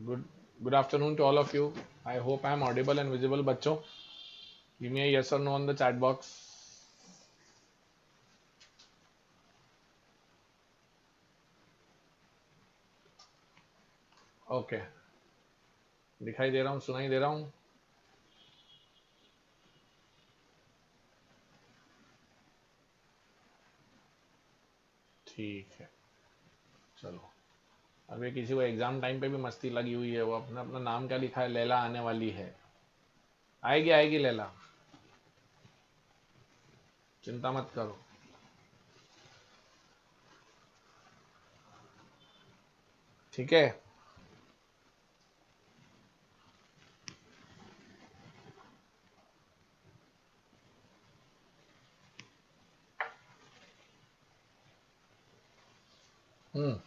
Good good afternoon to all of you. I hope I am audible and visible, बच्चों. Give me a yes or no on the chat box. Okay दिखाई दे रहा हूँ, सुनाई दे रहा हूँ. ठीक है, चलो. अभी किसी को एग्जाम टाइम पे भी मस्ती लगी हुई है. वो अपना अपना नाम क्या लिखा है? लैला आने वाली है. आएगी आएगी लैला, चिंता मत करो. ठीक है. हम्म.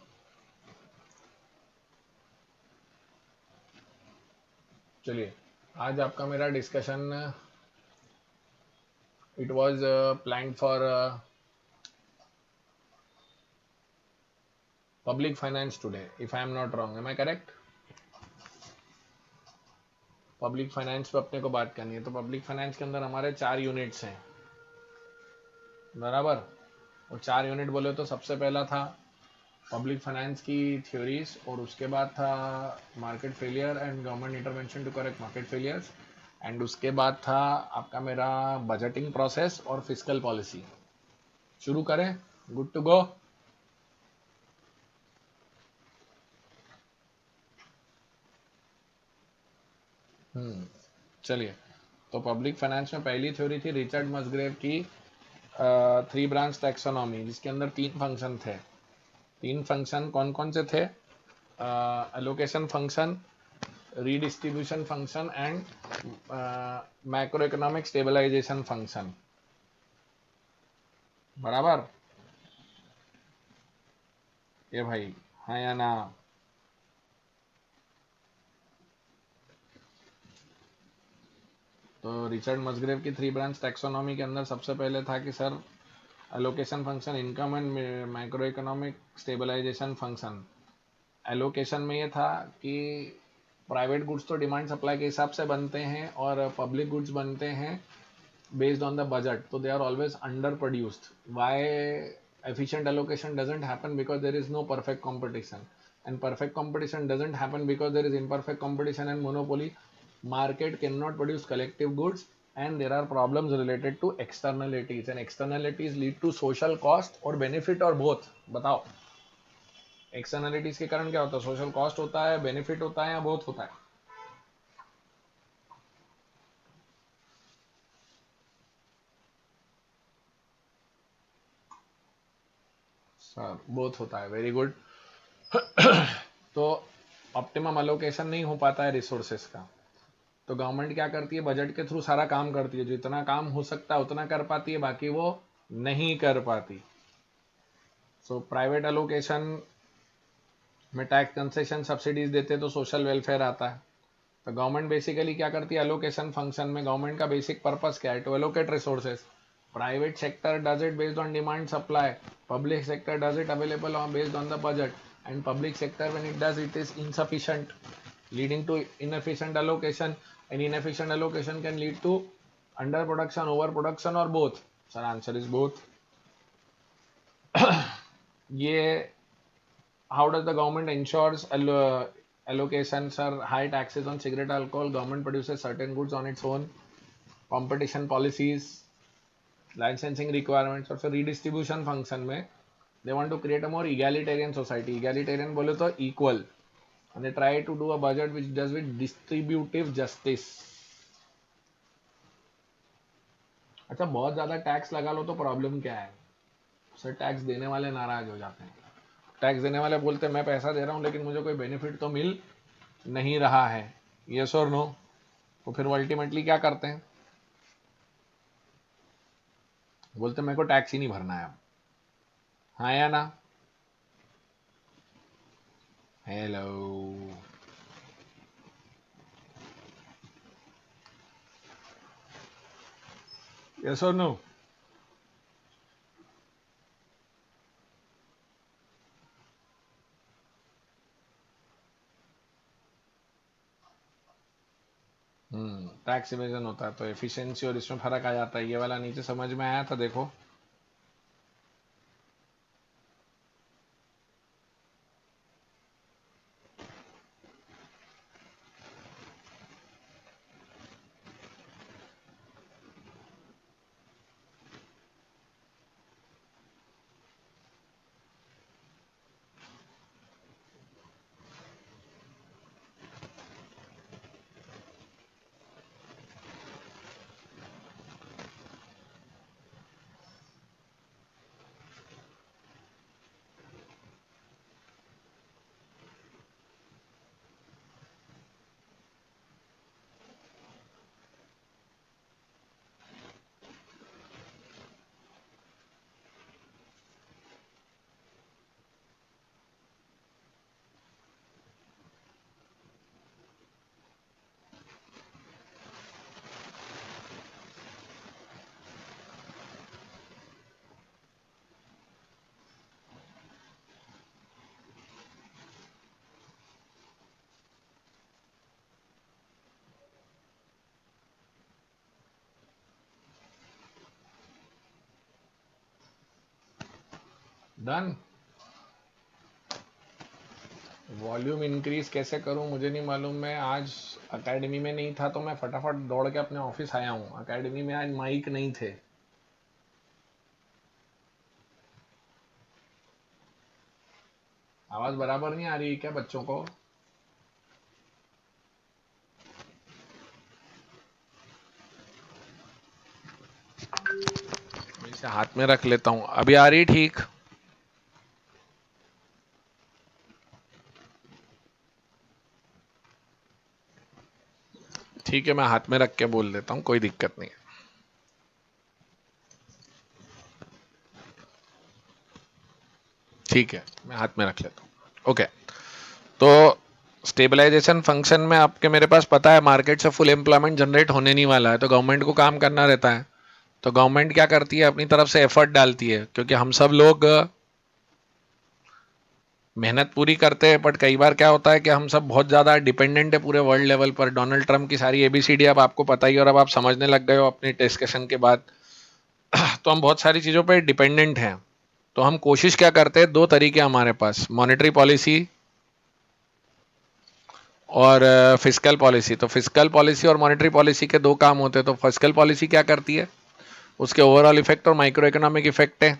चलिए, आज आपका मेरा discussion, it was planned for public finance today, if I am not wrong. Am I correct? Public finance पे अपने को बात करनी है. तो पब्लिक फाइनेंस के अंदर हमारे 4 यूनिट्स हैं, बराबर. वो 4 यूनिट बोले तो सबसे पहला था पब्लिक फाइनेंस की थ्योरीज, और उसके बाद था market failure and government intervention to correct market failures, and उसके बाद था आपका मेरा बजटिंग प्रोसेस और फिजिकल पॉलिसी. शुरू करें? Good to go. चलिए. तो पब्लिक फाइनेंस में पहली थ्योरी थी रिचर्ड मसग्रेव की, 3 ब्रांच टैक्सोनॉमी, जिसके अंदर 3 फंक्शन थे. 3 फंक्शन कौन कौन से थे? Allocation function, redistribution function and macroeconomic stabilization function. बराबर. ये भाई, हाँ या ना? तो रिचर्ड मसग्रेव की 3 ब्रांच टैक्सोनॉमी के अंदर सबसे पहले था कि sir, allocation function, income and micro economic stabilization function. Allocation में ये था कि प्राइवेट गुड्स तो डिमांड सप्लाई के हिसाब से बनते हैं और पब्लिक गुड्स बनते हैं based on the budget, so they are always underproduced. Why efficient allocation doesn't happen? Because there is no perfect competition, and perfect competition doesn't happen because there is imperfect competition and monopoly. Market cannot produce collective goods, and there are problems related to externalities, and externalities lead to social cost or benefit or both. बताओ, externalities के कारण क्या होता है? Social cost होता है, benefit होता है, या बोथ होता है? सर बोथ होता है. Very good. तो ऑप्टिमम अलोकेशन नहीं हो पाता है रिसोर्सेस का. तो गवर्नमेंट क्या करती है? बजट के थ्रू सारा काम करती है. जितना काम हो सकता है उतना कर पाती है, बाकी वो नहीं कर पाती. सो प्राइवेट अलोकेशन में टैक्स कंसेशन सब्सिडीज देते तो सोशल वेलफेयर आता है. तो गवर्नमेंट बेसिकली क्या करती है? अलोकेशन फंक्शन में गवर्नमेंट का बेसिक पर्पस क्या है? To allocate resources. Private sector does it based on demand supply. Public sector does it available on based on the budget, and public sector when it does it is insufficient, leading to inefficient allocation, and inefficient allocation can lead to underproduction, overproduction, or both. Sir, answer is both. ये, how does the government ensures allocation? Sir, high taxes on cigarette, alcohol. Government produces certain goods on its own. Competition policies, licensing requirements, और फिर redistribution function में they want to create a more egalitarian society. Egalitarian बोले तो equal, and they try to do a budget which does with distributive justice. अच्छा, बहुत ज्यादा tax लगा लो तो प्रॉब्लम क्या है? सर, टैक्स देने वाले नाराज हो जाते हैं. टैक्स देने वाले बोलते हैं मैं पैसा दे रहा हूं लेकिन मुझे कोई बेनिफिट तो मिल नहीं रहा है. यस और नो? तो फिर वो अल्टीमेटली क्या करते हैं? बोलते हैं मेरे को टैक्स ही नहीं भरना है अब. हाँ या ना? हेलो. यस और नो? टैक्स इवेजन होता है तो एफिशिएंसी और इसमें फर्क आ जाता है। ये वाला नीचे समझ में आया था, देखो। डन। वॉल्यूम इंक्रीज कैसे करूं मुझे नहीं मालूम। मैं आज एकेडमी में नहीं था तो मैं फटाफट दौड़ के अपने ऑफिस आया हूं। एकेडमी में आज माइक नहीं थे। आवाज बराबर नहीं आ रही है क्या बच्चों को? मैं इसे हाथ में रख लेता हूं। अभी आ रही ठीक? ठीक है, मैं हाथ में रख के बोल देता हूं, कोई दिक्कत नहीं है। ठीक है, मैं हाथ में रख लेता हूं। ओके, तो स्टेबलाइजेशन फंक्शन में आपके मेरे पास पता है मार्केट से फुल एम्प्लॉयमेंट जनरेट होने नहीं वाला है, तो गवर्नमेंट को काम करना रहता है। तो गवर्नमेंट क्या करती है, अपनी तरफ से एफर्ट डालती है, क्योंकि हम सब लोग मेहनत पूरी करते हैं, बट कई बार क्या होता है कि हम सब बहुत ज़्यादा डिपेंडेंट है पूरे वर्ल्ड लेवल पर। डोनाल्ड ट्रंप की सारी एबीसीडी अब आपको पता ही, और अब आप समझने लग गए हो अपनी डिस्कशन के बाद। तो हम बहुत सारी चीज़ों पर डिपेंडेंट हैं। तो हम कोशिश क्या करते हैं, दो तरीके हमारे पास, मॉनेटरी पॉलिसी और फिस्कल पॉलिसी। तो फिस्कल पॉलिसी और मॉनेटरी पॉलिसी के दो काम होते हैं। तो फिस्कल पॉलिसी क्या करती है, उसके ओवरऑल इफेक्ट और माइक्रो इकोनॉमिक इफेक्ट है।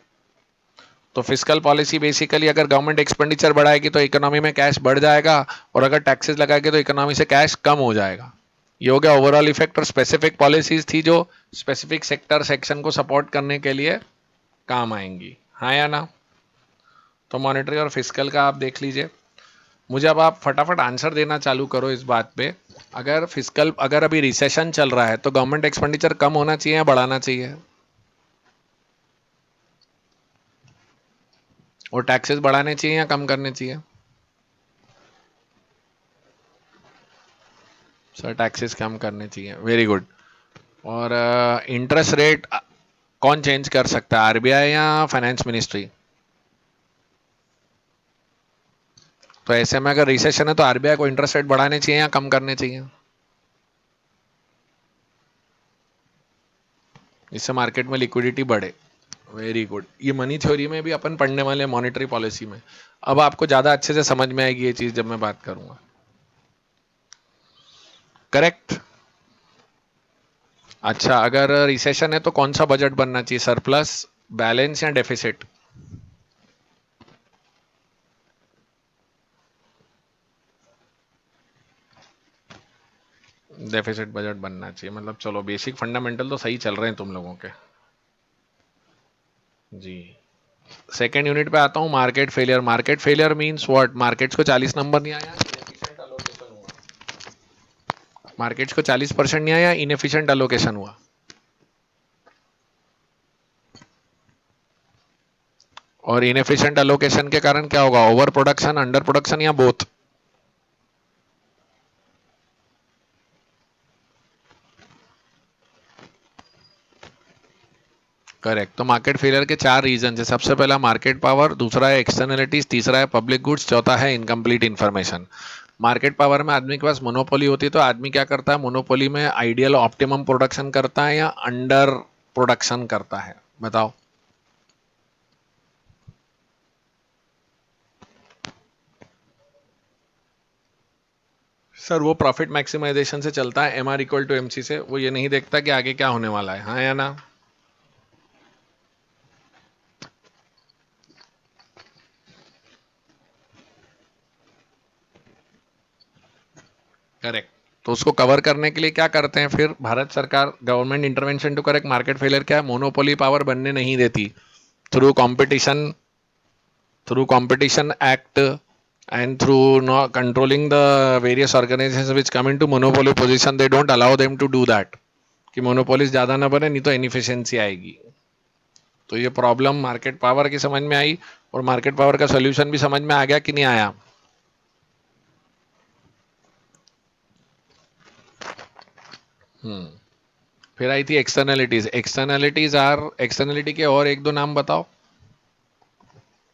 तो फिस्कल पॉलिसी बेसिकली, अगर गवर्नमेंट एक्सपेंडिचर बढ़ाएगी तो इकोनॉमी में कैश बढ़ जाएगा, और अगर टैक्सेस लगाएगी तो इकोनॉमी से कैश कम हो जाएगा। ये हो गया ओवरऑल इफेक्ट। और स्पेसिफिक पॉलिसीज थी जो स्पेसिफिक सेक्टर सेक्शन को सपोर्ट करने के लिए काम आएंगी, हाँ या ना? तो मॉनेटरी और फिस्कल का आप देख लीजिए। मुझे अब आप फटाफट आंसर देना चालू करो इस बात पे। अगर अभी रिसेशन चल रहा है तो गवर्नमेंट एक्सपेंडिचर कम होना चाहिए या बढ़ाना चाहिए? और टैक्सेस बढ़ाने चाहिए या कम करने चाहिए? सर टैक्सेस कम करने चाहिए, वेरी गुड। और इंटरेस्ट रेट कौन चेंज कर सकता है, आरबीआई या फाइनेंस मिनिस्ट्री? तो ऐसे में अगर रिसेशन है तो आरबीआई को इंटरेस्ट रेट बढ़ाने चाहिए या कम करने चाहिए? इससे मार्केट में लिक्विडिटी बढ़े। Very good. ये मनी थ्योरी में भी अपन पढ़ने वाले हैं, मॉनेटरी पॉलिसी में। अब आपको ज्यादा अच्छे से समझ में आएगी ये चीज जब मैं बात करूंगा। करेक्ट। अच्छा, अगर रिसेशन है तो कौन सा बजट बनना चाहिए, सरप्लस, बैलेंस या डेफिसिट? डेफिसिट बजट बनना चाहिए, मतलब चलो बेसिक फंडामेंटल तो सही चल रहे हैं तुम लोगों के। जी। सेकेंड यूनिट पे आता हूं, market failure. Market failure means what? Markets को 40 नंबर नहीं आया, इनएफिशिएंट अलोकेशन हुआ। मार्केट्स को 40% नहीं आया, इनएफिशिएंट अलोकेशन हुआ। और इनएफिशिएंट अलोकेशन के कारण क्या होगा, ओवर प्रोडक्शन, अंडर प्रोडक्शन या बोथ? करेक्ट। तो मार्केट फेलियर के चार रीजन है। सबसे पहला मार्केट पावर, दूसरा है एक्सटर्नलिटीज, तीसरा है पब्लिक गुड्स, चौथा है इनकम्प्लीट इंफॉर्मेशन। मार्केट पावर में आदमी के पास मोनोपोली होती है तो आदमी क्या करता है, मोनोपोली में आइडियल ऑप्टिमम प्रोडक्शन करता है या अंडर प्रोडक्शन करता है, बताओ। सर वो प्रॉफिट मैक्सिमाइजेशन से चलता है, M R equal to M C से। वो ये नहीं देखता कि आगे क्या होने वाला है, हाँ या ना। करेक्ट। तो उसको कवर करने के लिए क्या करते हैं फिर भारत सरकार, government intervention to correct market failure, क्या है, मोनोपोली पावर बनने नहीं देती through competition, through competition act and through no, controlling the various organizations which come into monopoly position, they don't allow them to do that कि monopolies ज्यादा ना बने, नहीं तो इनफिशिएंसी आएगी। तो ये प्रॉब्लम मार्केट पावर की समझ में आई, और मार्केट पावर का सोल्यूशन भी समझ में आ गया कि नहीं आया। फिर आई थी एक्सटर्नलिटीज। एक्सटर्नलिटीज आर, एक्सटर्नलिटी के और एक दो नाम बताओ।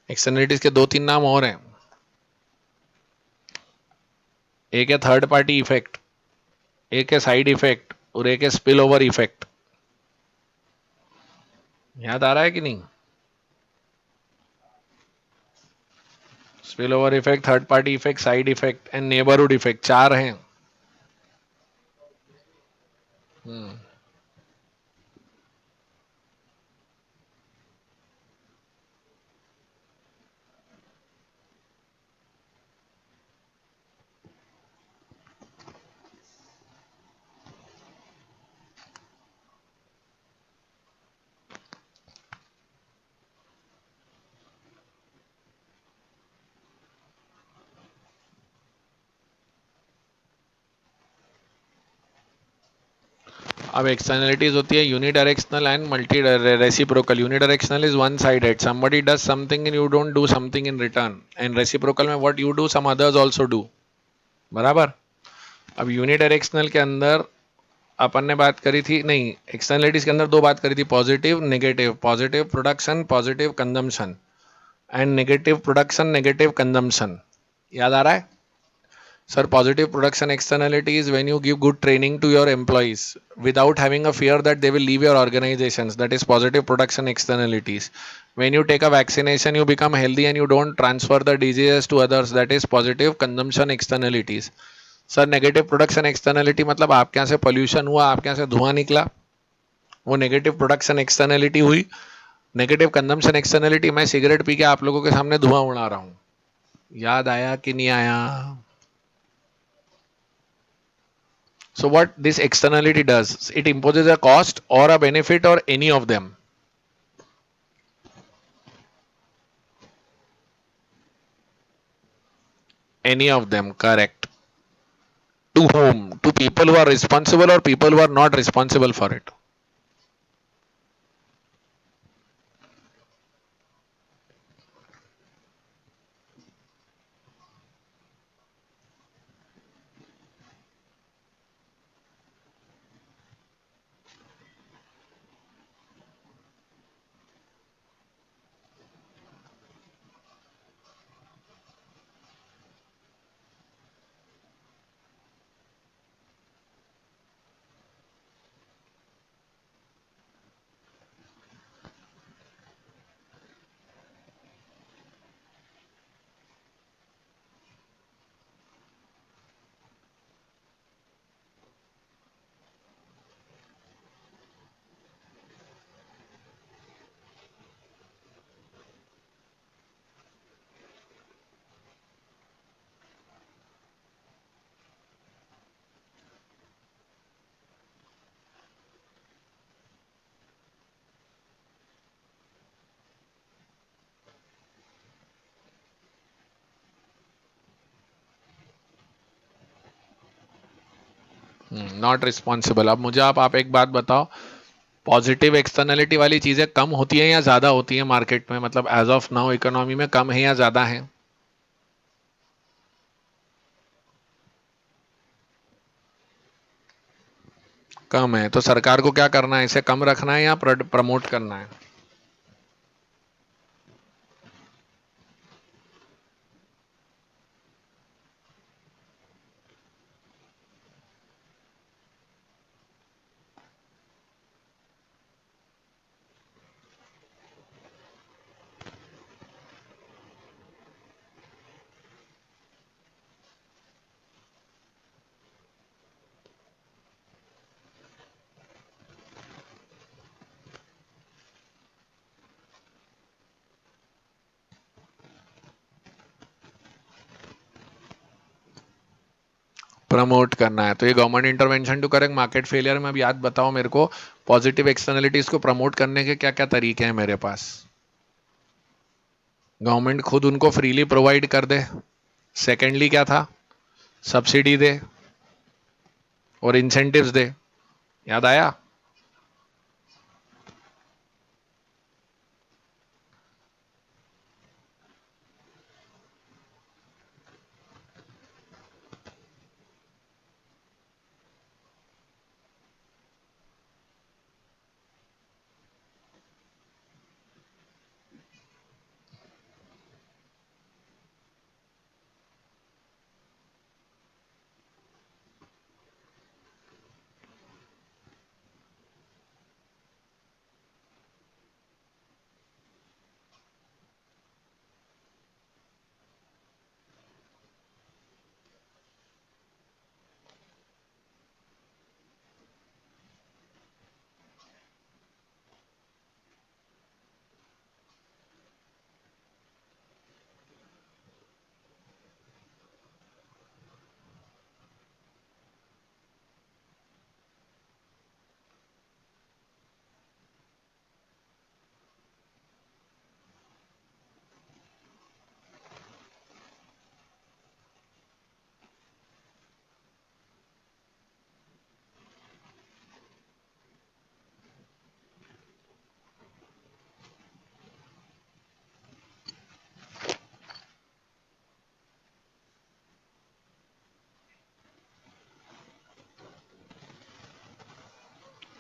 एक्सटर्नलिटीज के दो तीन नाम और हैं। एक है थर्ड पार्टी इफेक्ट, एक है साइड इफेक्ट, और एक है स्पिल ओवर इफेक्ट। याद आ रहा है कि नहीं। Spill over effect, third party effect, side effect and neighbourhood effect, चार हैं। अब एक्सटर्नलिटीज होती है unidirectional and multi reciprocal. Unidirectional is one sided, somebody does something and you don't do something in return, and reciprocal में what you do some others also do, बराबर। अब unidirectional के अंदर अपन ने बात करी थी, नहीं, एक्सटर्नलिटीज के अंदर दो बात करी थी, positive negative, positive production positive consumption, and negative production negative consumption. याद आ रहा है sir. Positive production externality is when you give good training to your employees without having a fear that they will leave your organizations. That is positive production externalities. When you take a vaccination, you become healthy and you don't transfer the diseases to others. That is positive consumption externalities. Sir negative production externality मतलब आपके यहाँ से pollution हुआ, आपके यहाँ से धुआं निकला, वो नेगेटिव प्रोडक्शन एक्सटर्नलिटी हुई। नेगेटिव कंजम्पशन एक्सटर्नलिटी, मैं सिगरेट पी के आप लोगों के सामने धुआं उड़ा रहा हूँ। याद आया कि नहीं आया। So what this externality does, it imposes a cost or a benefit or any of them. Any of them, correct. To whom? To people who are responsible or people who are not responsible for it. Not responsible. अब मुझे आप एक बात बताओ, positive externality वाली चीजें कम होती हैं या ज्यादा होती हैं मार्केट में, मतलब एज ऑफ नाउ इकोनॉमी में कम है या ज्यादा है। कम है, तो सरकार को क्या करना है, इसे कम रखना है या प्रमोट करना है। प्रमोट करना है। तो ये government intervention to correct market failure में अब याद बताओ मेरे को, पॉजिटिव एक्सटर्नलिटीज को प्रमोट करने के क्या क्या तरीके हैं मेरे पास। गवर्नमेंट खुद उनको फ्रीली प्रोवाइड कर दे। सेकेंडली क्या था, सब्सिडी दे और इंसेंटिव्स दे। याद आया?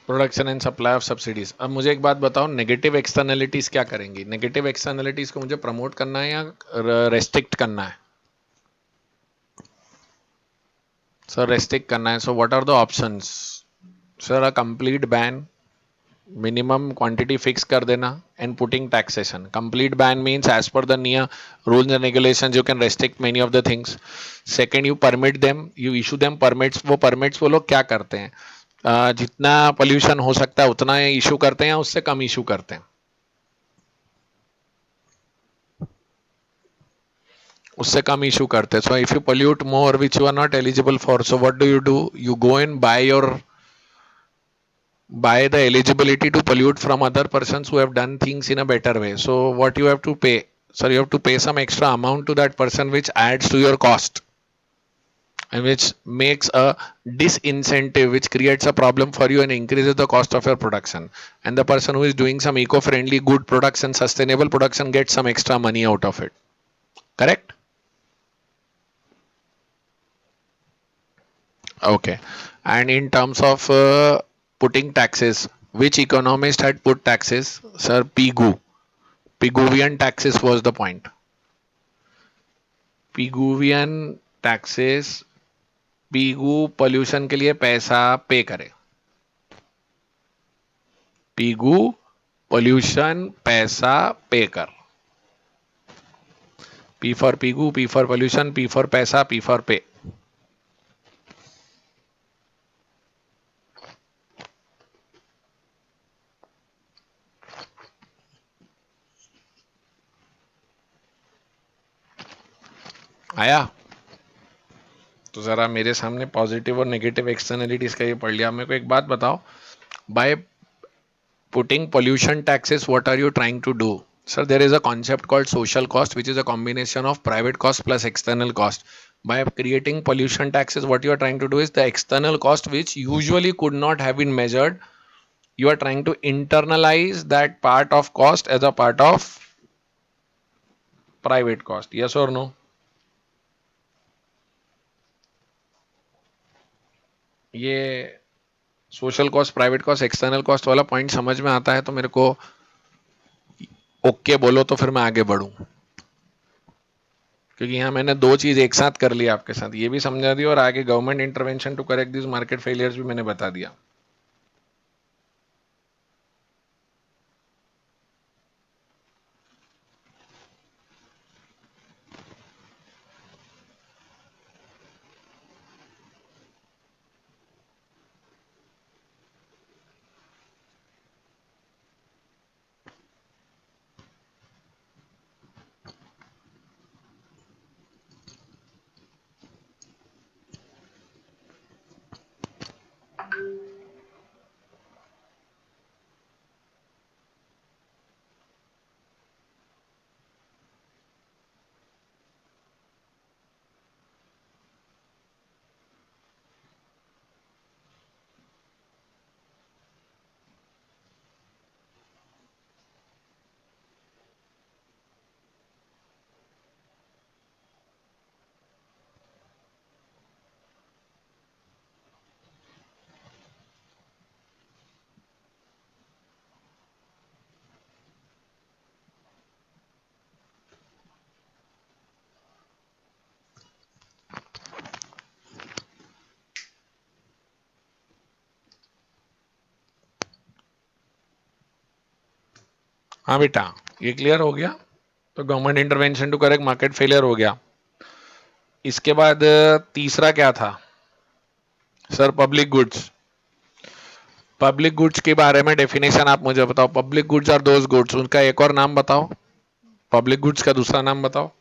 Production and supply of subsidies. अब मुझे एक बात बताओ, नेगेटिव एक्सटर्नलिटीज क्या करेंगी? नेगेटिव एक्सटर्नलिटीज को मुझे प्रमोट करना है या रेस्ट्रिक्ट करना है? सर रेस्ट्रिक्ट करना है। So what are the options? Sir a complete ban, minimum quantity fix कर देना, and putting taxation. Complete ban means as per the near rules and regulation you can restrict many of the things. Second, you permit them, you issue them permits. वो permits वो लोग क्या करते हैं, जितना pollution हो सकता है उतना इशू करते हैं या उससे कम इशू करते हैं? उससे कम इशू करते हैं। So if you pollute more which you are not eligible for, so what do? You go and buy your, buy the eligibility to pollute from other persons who have done things in a better way. So what you have to pay? Sir, you have to pay some extra amount to that person which adds to your cost and which makes a disincentive, which creates a problem for you and increases the cost of your production. And the person who is doing some eco-friendly good production, sustainable production, gets some extra money out of it. Correct? Okay. And in terms of putting taxes, which economist had put taxes? Sir, Pigou. Piguvian taxes was the point. Piguvian taxes, Pigou pollution के लिए पैसा पे करे। Pigou pollution पैसा पे कर। P for Pigou, P for pollution, P for पैसा, P for पे। आया? तो जरा मेरे सामने पॉजिटिव और नेगेटिव एक्सटर्नलिटीज का ये पढ़ लिया। मेरे को एक बात बताओ, bye putting pollution taxes, what are you trying to do? Sir, there is a concept called social cost, which is a combination of private cost plus external cost. By creating pollution taxes, what you are trying to do is the external cost, which usually could not have been measured, you are trying to internalize that part of cost as a part of private cost. Yes or no? ये social cost, private cost, external cost वाला point समझ में आता है तो मेरे को okay बोलो, तो फिर मैं आगे बढ़ूं। क्योंकि यहाँ मैंने दो चीज एक साथ कर लिया आपके साथ, ये भी समझा दिया और आगे government intervention to correct this market failures भी मैंने बता दिया। हाँ बेटा, ये क्लियर हो गया। तो government intervention to correct market failure हो गया। इसके बाद तीसरा क्या था sir? Public goods. Public goods के बारे में डेफिनेशन आप मुझे बताओ। Public goods are those goods, उनका एक और नाम बताओ। पब्लिक गुड्स का दूसरा नाम बताओ।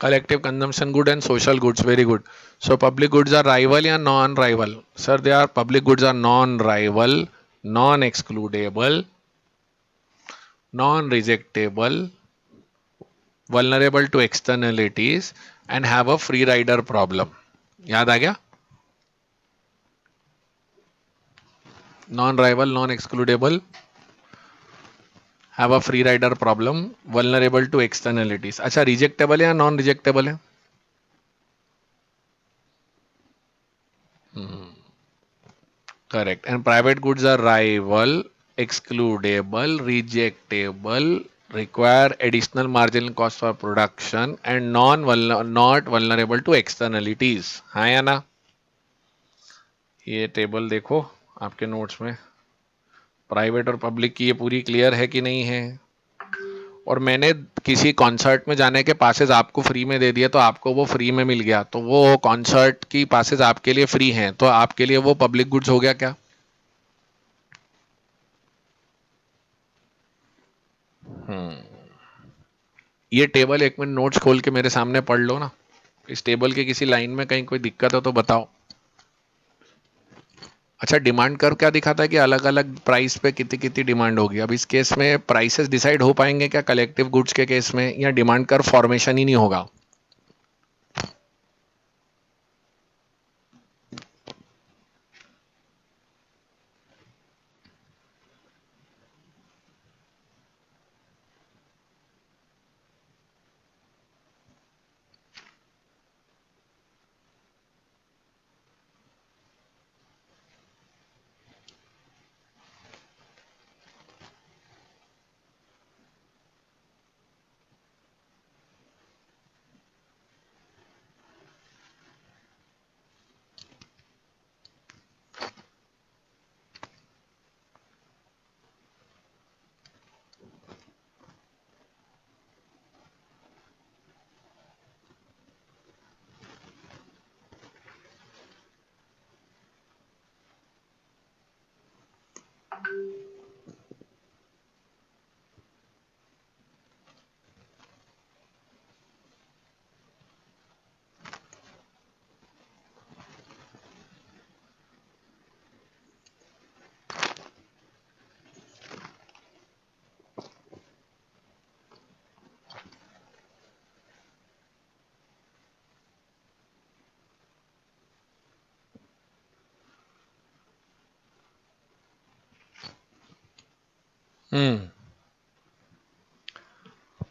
Collective consumption good and social goods, very good. So public goods are rival या non rival? Sir, they are, public goods are non rival, non excludable, non rejectable, vulnerable to externalities and have a free rider problem. याद आ गया? Non rival, non excludable, have a free rider problem, vulnerable to externalities. अच्छा, rejectable है या non rejectable है? Correct. And private goods are rival, excludable, rejectable, require additional marginal cost for production and not vulnerable to externalities। हाँ या ना? ये table देखो आपके नोट्स में, प्राइवेट और पब्लिक की ये पूरी क्लियर है कि नहीं है? और मैंने किसी कॉन्सर्ट में जाने के पासेज आपको फ्री में दे दिए तो आपको वो फ्री में मिल गया, तो वो कॉन्सर्ट की पासेज आपके लिए फ्री हैं, तो आपके लिए वो पब्लिक गुड्स हो गया क्या? ये टेबल एक मिनट नोट्स खोल के मेरे सामने पढ़ लो ना। इस टेबल के किसी लाइन में कहीं कोई दिक्कत हो तो बताओ। अच्छा, डिमांड कर्व क्या दिखाता है कि अलग अलग प्राइस पे कितनी कितनी डिमांड होगी? अब इस केस में प्राइसेस डिसाइड हो पाएंगे क्या कलेक्टिव गुड्स के केस में, या डिमांड कर्व फॉर्मेशन ही नहीं होगा?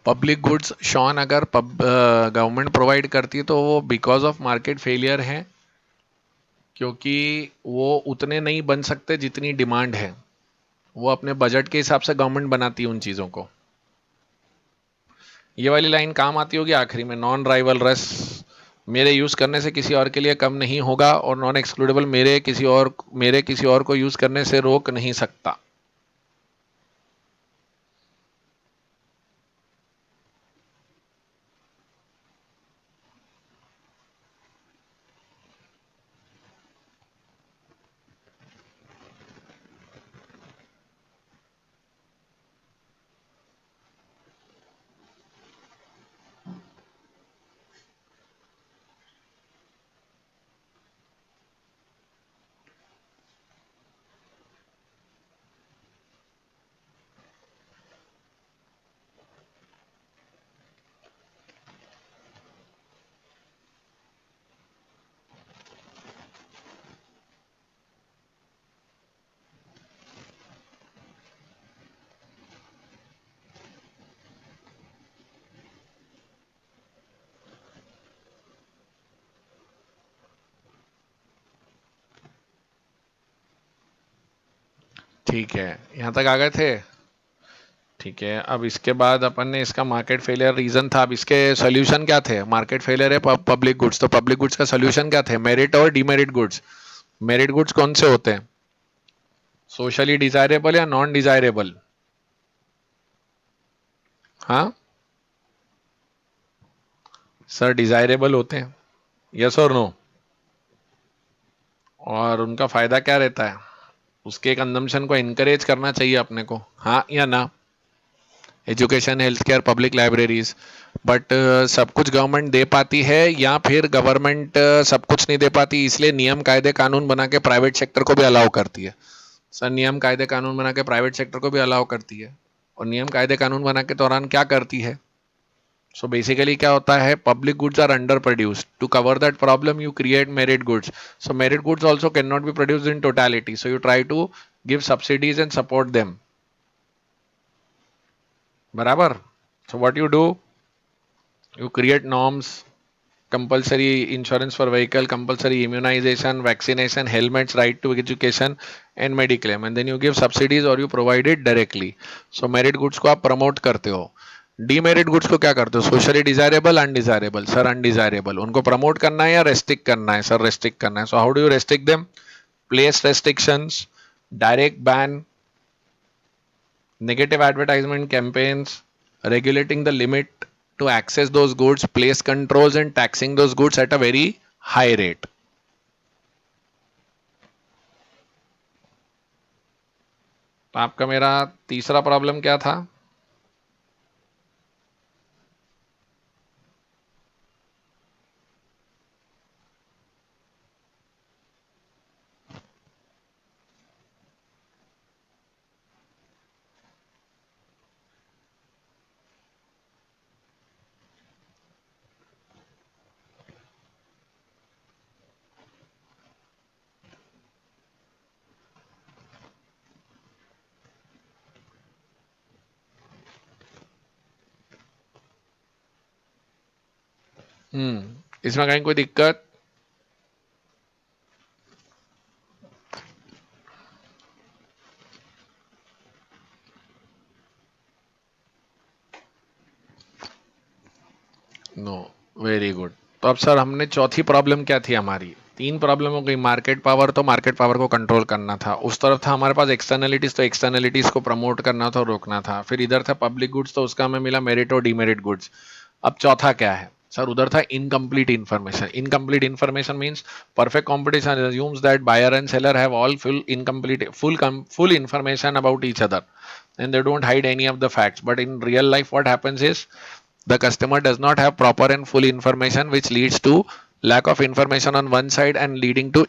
पब्लिक गुड्स शॉन अगर गवर्नमेंट प्रोवाइड करती है तो वो बिकॉज ऑफ मार्केट फेलियर है, क्योंकि वो उतने नहीं बन सकते जितनी डिमांड है। वो अपने बजट के हिसाब से गवर्नमेंट बनाती है उन चीज़ों को। ये वाली लाइन काम आती होगी आखिरी में, नॉन राइवल रस मेरे यूज़ करने से किसी और के लिए कम नहीं होगा, और नॉन एक्सक्लूडेबल मेरे किसी और को यूज़ करने से रोक नहीं सकता। ठीक है, यहां तक आ गए थे। ठीक है, अब इसके बाद अपन ने इसका मार्केट फेलियर रीजन था, अब इसके सोल्यूशन क्या थे? मार्केट फेलियर है पब्लिक गुड्स, तो पब्लिक गुड्स का सोल्यूशन क्या थे? मेरिट और डीमेरिट गुड्स। मेरिट गुड्स कौन से होते हैं? सोशली डिजायरेबल या नॉन डिजायरेबल? हाँ सर, डिजायरेबल होते हैं, यस और नो। और उनका फायदा क्या रहता है? उसके कंजम्पशन को इनकरेज करना चाहिए अपने को, हाँ या ना? Education, health care, public libraries. But सब कुछ गवर्नमेंट दे पाती है या फिर गवर्नमेंट सब कुछ नहीं दे पाती, इसलिए नियम कायदे कानून बना के प्राइवेट सेक्टर को भी अलाउ करती है? सर, नियम कायदे कानून बना के प्राइवेट सेक्टर को भी अलाउ करती है, और नियम कायदे कानून बना के दौरान क्या करती है? सो बेसिकली क्या होता है, public goods are under produced, to cover that problem you create merit goods. So merit goods also can not be produced in totality, so you try to give subsidies and support them, बराबर? So what you do, you create norms, compulsory insurance for vehicle, compulsory immunization, vaccination, helmets, right to education and mediclaim, and then you give subsidies or you provide it directly. So merit goods को आप promote करते हो। Demerit goods को क्या करते हो? Socially desirable, undesirable? Sir undesirable. उनको promote करना है या रेस्ट्रिक्ट करना है? सर रेस्ट्रिक्ट करना है। So how do you restrict them? Place restrictions, direct ban, negative advertisement campaigns, regulating the limit to access those goods, place controls and taxing those goods at a very high rate. तो आपका मेरा तीसरा problem क्या था? इसमें कहीं कोई दिक्कत? No, very good. तो अब सर हमने चौथी प्रॉब्लम क्या थी हमारी? तीन प्रॉब्लम हो गई। मार्केट पावर, तो मार्केट पावर को कंट्रोल करना था। उस तरफ था हमारे पास एक्सटर्नलिटीज, तो एक्सटर्नलिटीज को प्रमोट करना था और रोकना था। फिर इधर था पब्लिक गुड्स, तो उसका हमें मिला मेरिट और डीमेरिट गुड्स। अब चौथा क्या है? सर उधर था incomplete information. Incomplete information means perfect competition assumes that buyer and seller have all full information about each other and they don't hide any of the facts. But in real life what happens is the customer does not have proper and full information, which leads to lack of information on one side and leading to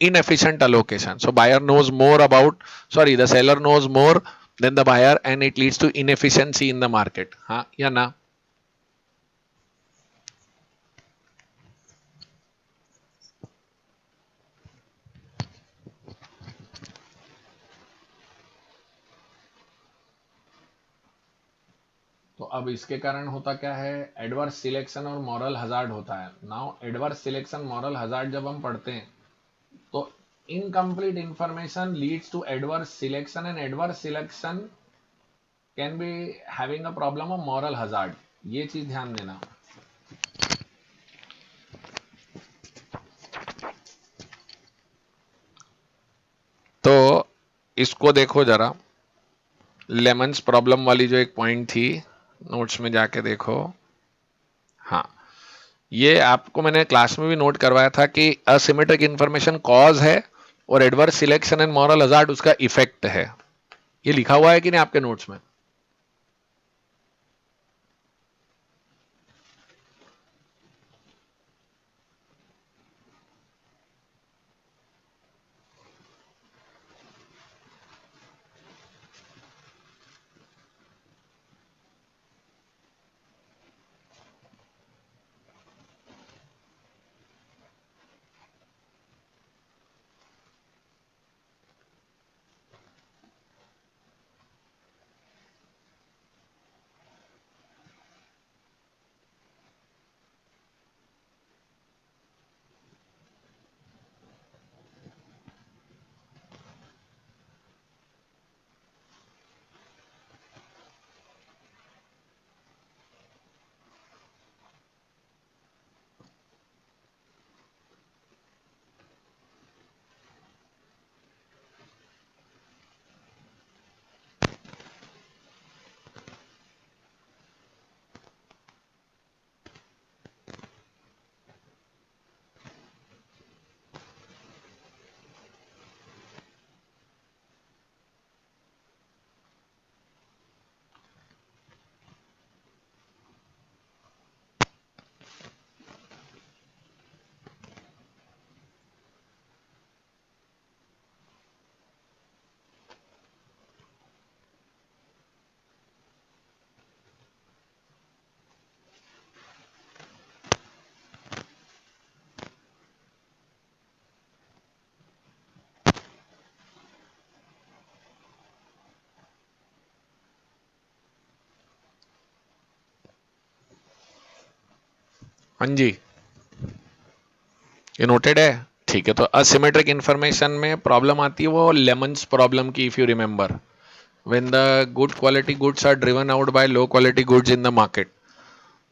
inefficient allocation. So buyer knows more about, sorry, the seller knows more than the buyer, and it leads to inefficiency in the market. हाँ या ना? तो अब इसके कारण होता क्या है? एडवर्स सिलेक्शन और मॉरल हजार्ड होता है। Now adverse selection, moral hazard जब हम पढ़ते हैं तो incomplete information leads to adverse selection, and adverse selection can be having a problem of moral hazard. ये चीज ध्यान देना। तो इसको देखो जरा, लेमन्स प्रॉब्लम वाली जो एक पॉइंट थी, नोट्स में जाके देखो। हाँ, ये आपको मैंने क्लास में भी नोट करवाया था कि असिमेट्रिक इंफॉर्मेशन कॉज है और adverse selection and moral hazard उसका इफेक्ट है। ये लिखा हुआ है कि नहीं आपके नोट्स में? हाँ जी, ये नोटेड है। ठीक है, तो असिमेट्रिक इंफॉर्मेशन में प्रॉब्लम आती है वो लेमन्स प्रॉब्लम की, if you remember, when the good quality goods are driven out by low quality goods in the market.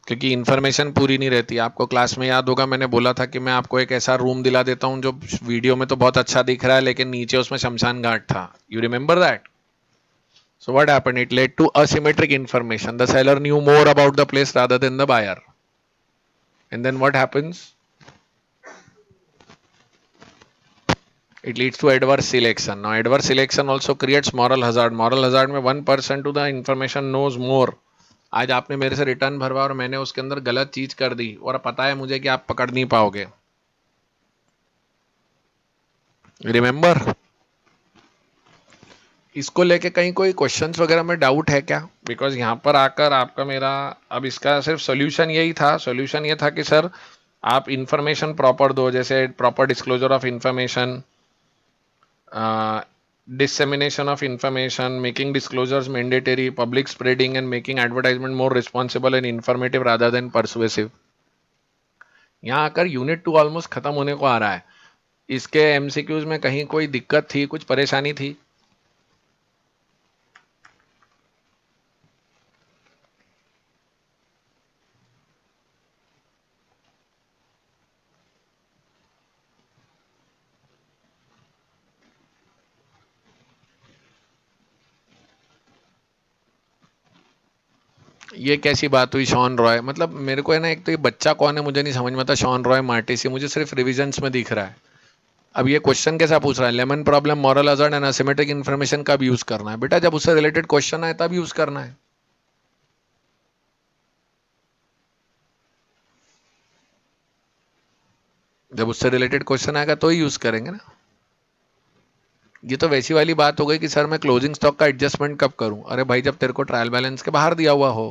क्योंकि इन्फॉर्मेशन पूरी नहीं रहती। आपको क्लास में याद होगा, मैंने बोला था कि मैं आपको एक ऐसा रूम दिला देता हूं जो वीडियो में तो बहुत अच्छा दिख रहा है लेकिन नीचे उसमें शमशान घाट था। You remember that? So what happened? It led to asymmetric information. The seller knew more about the place rather than the buyer. And then what happens? It leads to adverse selection. Now adverse selection also creates moral hazard. Moral hazard में one person to the information knows more. आज आपने मेरे से return भरवा और मैंने उसके अंदर गलत चीज कर दी और पता है मुझे कि आप पकड़ नहीं पाओगे। रिमेंबर? इसको लेके कहीं कोई क्वेश्चंस वगैरह में डाउट है क्या? बिकॉज यहाँ पर आकर आपका मेरा, अब इसका सिर्फ सोल्यूशन यही था, सोल्यूशन ये था कि सर आप इंफॉर्मेशन प्रॉपर दो, जैसे proper disclosure of information, dissemination of information, making disclosures mandatory, public spreading and making advertisement more responsible and informative rather than persuasive। यहाँ आकर यूनिट 2 ऑलमोस्ट खत्म होने को आ रहा है। इसके एमसीक्यूज में कहीं कोई दिक्कत थी, कुछ परेशानी थी? ये कैसी बात हुई शॉन रॉय? मतलब मेरे को है ना, एक तो ये बच्चा कौन है मुझे नहीं समझ में आता, शॉन रॉय मार्टी से मुझे सिर्फ रिविजन्स में दिख रहा है। अब ये क्वेश्चन कैसा पूछ रहा है? Lemon problem, moral hazard and asymmetric information कब यूज करना है? बेटा जब उससे रिलेटेड क्वेश्चन आए तब यूज करना है। जब उससे रिलेटेड क्वेश्चन आएगा तो ही यूज करेंगे ना। ये तो वैसी वाली बात हो गई कि सर मैं क्लोजिंग स्टॉक का एडजस्टमेंट कब करूं? अरे भाई जब तेरे को ट्रायल बैलेंस के बाहर दिया हुआ हो।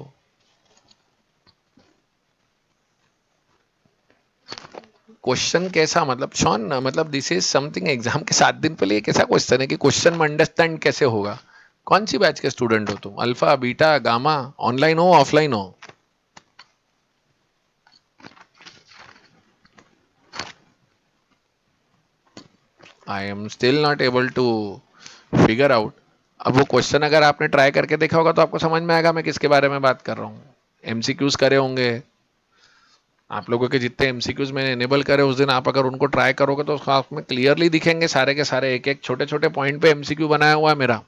क्वेश्चन कैसा मतलब शॉन, मतलब दिस इज समथिंग, एग्जाम के 7 दिन पहले ये कैसा क्वेश्चन है कि क्वेश्चन में अंडरस्टैंड कैसे होगा? कौन सी बैच के स्टूडेंट हो तुम? Alpha, beta, gamma? ऑनलाइन हो ऑफलाइन हो? I am still not able to figure out. अब वो क्वेश्चन अगर आपने ट्राई करके देखा होगा तो आपको समझ में आएगा मैं किसके बारे में बात कर रहा हूँ। एमसीक्यूज करे होंगे आप लोगों के, जितने एमसीक्यूज मैंने एनेबल करे उस दिन, आप अगर उनको ट्राई करोगे तो उसमें क्लियरली दिखेंगे सारे के सारे, एक एक छोटे छोटे पॉइंट पे एमसीक्यू बनाया हुआ है मेरा।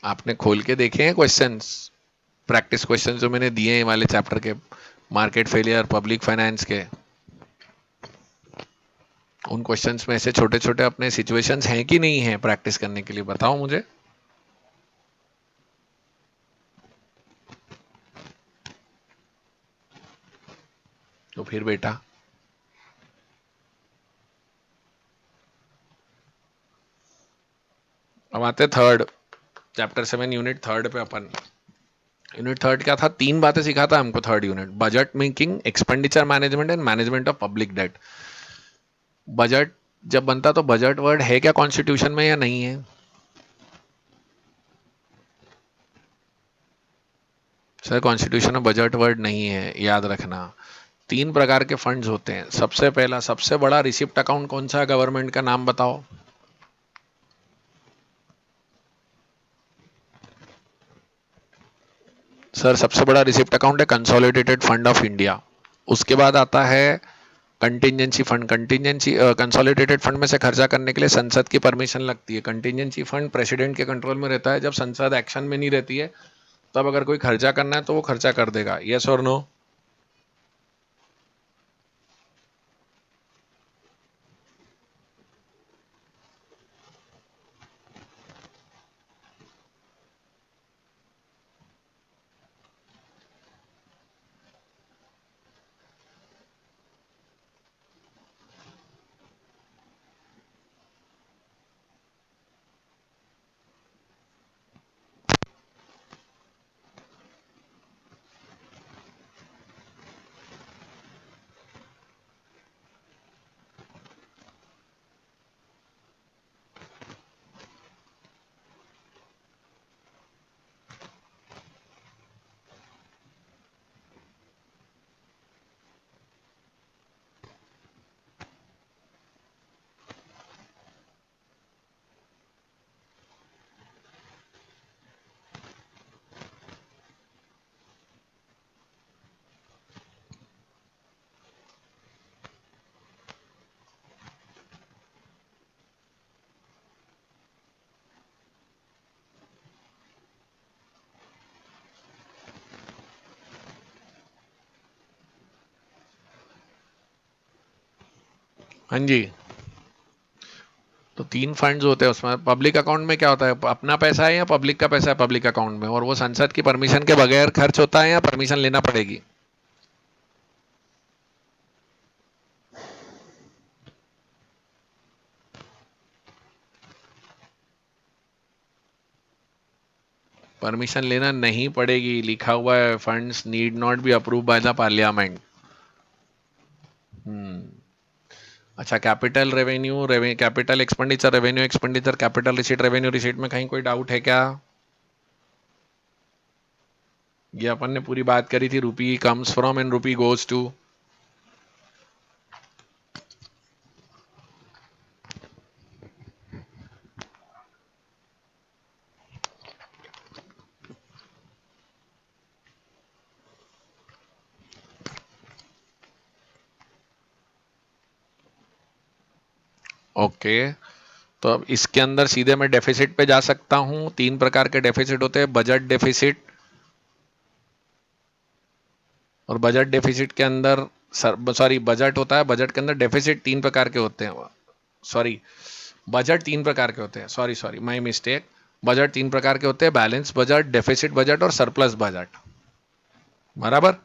आपने खोल के देखे हैं क्वेश्चंस, प्रैक्टिस क्वेश्चंस जो मैंने दिए हैं वाले चैप्टर के, मार्केट फेलियर, पब्लिक फाइनेंस के? उन क्वेश्चंस में ऐसे छोटे छोटे अपने सिचुएशंस हैं कि नहीं है प्रैक्टिस करने के लिए? बताओ मुझे। तो फिर बेटा, अब आते थर्ड, चैप्टर 7 यूनिट थर्ड पे अपन। यूनिट थर्ड क्या था? 3 बातें सिखाता है हमको third unit: budget making, expenditure management and management of public debt. Budget जब बनता तो बजट वर्ड है क्या कॉन्स्टिट्यूशन में या नहीं है? सर कॉन्स्टिट्यूशन में बजट वर्ड नहीं है, याद रखना। 3 प्रकार के फंड्स होते हैं। सबसे पहला, सबसे बड़ा रिसिप्ट अकाउंट कौन सा है गवर्नमेंट का? नाम बताओ। सर सबसे बड़ा रिसिप्ट अकाउंट है कंसोलिडेटेड फंड ऑफ इंडिया। उसके बाद आता है contingency fund. Contingency consolidated fund में से खर्चा करने के लिए संसद की परमिशन लगती है। कंटिजेंसी फंड प्रेसिडेंट के कंट्रोल में रहता है। जब संसद एक्शन में नहीं रहती है तब अगर कोई खर्चा करना है तो वो खर्चा कर देगा। यस और नो? हाँ जी। तो 3 फंड्स होते हैं उसमें। पब्लिक अकाउंट में क्या होता है, अपना पैसा है या पब्लिक का पैसा है पब्लिक अकाउंट में, और वो संसद की परमिशन के बगैर खर्च होता है या परमिशन लेना पड़ेगी? परमिशन लेना नहीं पड़ेगी, लिखा हुआ है funds need not be approve by the parliament. अच्छा, capital revenue, capital expenditure, revenue expenditure, capital receipt, revenue receipt में कहीं कोई डाउट है क्या? ये अपन ने पूरी बात करी थी, rupee comes from and rupee goes to. Okay, तो अब इसके अंदर सीधे मैं डेफिसिट पे जा सकता हूं। 3 प्रकार के डेफिसिट होते हैं, बजट डेफिसिट, और बजट डेफिसिट के अंदर सॉरी बजट होता है, बजट के अंदर डेफिसिट 3 प्रकार के होते हैं। सॉरी, बजट 3 प्रकार के होते हैं, sorry sorry my mistake. Budget 3 प्रकार के होते हैं, बैलेंस बजट, डेफिसिट बजट और सरप्लस बजट, बराबर।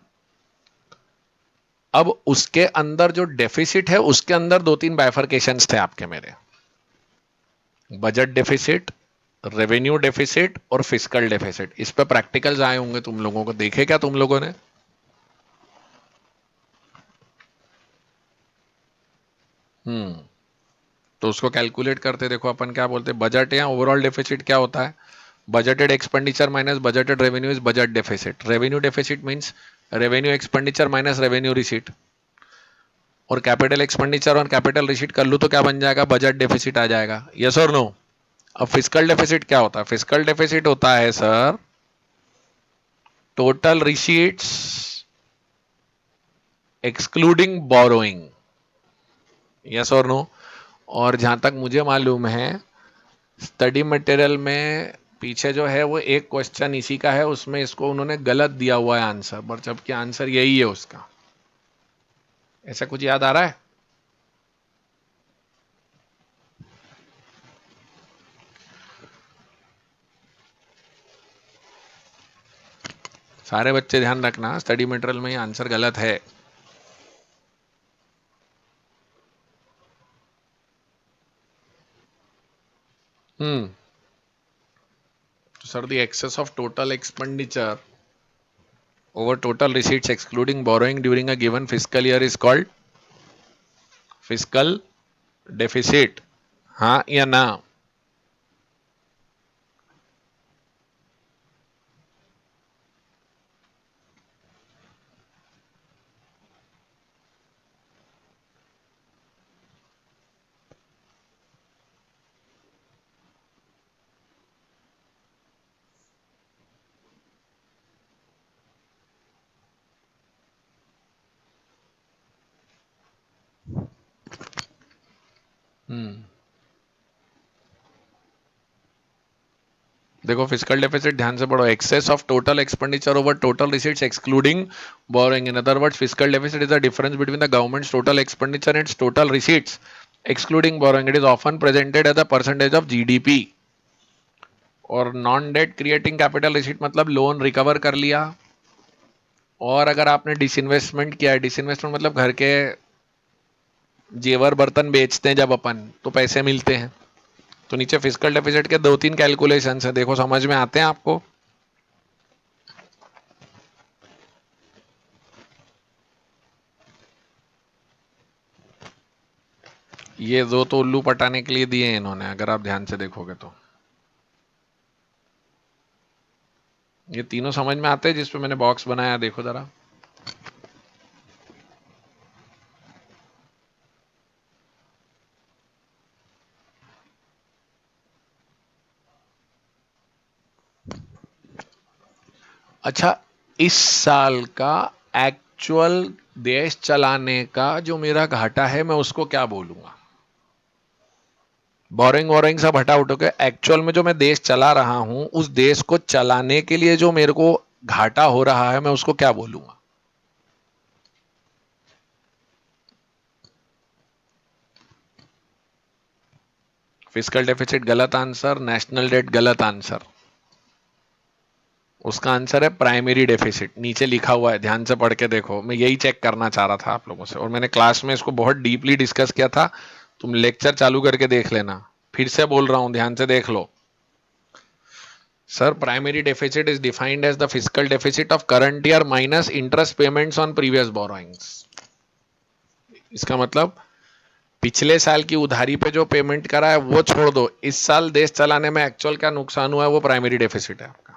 अब उसके अंदर जो डेफिसिट है उसके अंदर 2-3 बाइफरकेशंस थे आपके मेरे, बजट डेफिसिट, रेवेन्यू डेफिसिट और फिस्कल डेफिसिट। इस पे प्रैक्टिकल्स आए होंगे तुम लोगों को, देखे क्या तुम लोगों ने? तो उसको कैलकुलेट करते, देखो अपन क्या बोलते हैं, बजट या ओवरऑल डेफिसिट क्या होता है? Budgeted expenditure minus budgeted revenue is budget deficit. Revenue deficit means revenue expenditure minus revenue receipt, और कैपिटल एक्सपेंडिचर और कैपिटल रिसीट कर लूँ तो क्या बन जाएगा, बजट डेफिसिट आ जाएगा। यस और नो? अब फिस्कल डेफिसिट क्या होता है? फिस्कल डेफिसिट होता है sir total receipts excluding borrowing. Yes और नो? और जहां तक मुझे मालूम है स्टडी मटेरियल में पीछे जो है वो एक क्वेश्चन इसी का है, उसमें इसको उन्होंने गलत दिया हुआ है आंसर, पर जबकि आंसर यही है उसका। ऐसा कुछ याद आ रहा है? सारे बच्चे ध्यान रखना, स्टडी मटेरियल में ये आंसर गलत है। Sir the excess of total expenditure over total receipts excluding borrowing during a given fiscal year is called fiscal deficit। हाँ या ना? देखो फिजिकल डेफिसिट ध्यान से पढ़ो, excess of total expenditure over total receipts excluding borrowing. In other words fiscal deficit is the difference between the government's total expenditure and total receipts excluding borrowing. It is often presented as a percentage of GDP. और non debt creating capital receipt मतलब loan recover कर लिया, और अगर आपने disinvestment किया है, disinvestment मतलब घर के जेवर बर्तन बेचते हैं जब अपन, तो पैसे मिलते हैं। तो नीचे फिजिकल डेफिसिट के 2-3 कैलकुलेशंस है, देखो समझ में आते हैं आपको? ये दो तो उल्लू पटाने के लिए दिए हैं इन्होंने, अगर आप ध्यान से देखोगे तो ये तीनों समझ में आते हैं जिसपे मैंने बॉक्स बनाया, देखो जरा। अच्छा, इस साल का एक्चुअल देश चलाने का जो मेरा घाटा है मैं उसको क्या बोलूंगा? बोरिंग वोरिंग सब हटा उठो के एक्चुअल में जो मैं देश चला रहा हूं, उस देश को चलाने के लिए जो मेरे को घाटा हो रहा है मैं उसको क्या बोलूंगा? फिजिकल डेफिसिट गलत आंसर, नेशनल डेट गलत आंसर। उसका आंसर है प्राइमरी डेफिसिट, नीचे लिखा हुआ है, ध्यान से पढ़ के देखो। मैं यही चेक करना चाह रहा था आप लोगों से, और मैंने क्लास में इसको बहुत डीपली डिस्कस किया था। तुम लेक्चर चालू करके देख लेना, फिर से बोल रहा हूं, ध्यान से देख लो। Sir, primary deficit is defined as the fiscal deficit of current year minus interest payments on previous borrowings. इसका मतलब पिछले साल की उधारी पे जो पेमेंट करा है वो छोड़ दो, इस साल देश चलाने में एक्चुअल क्या नुकसान हुआ है वो प्राइमरी डेफिसिट है आपका।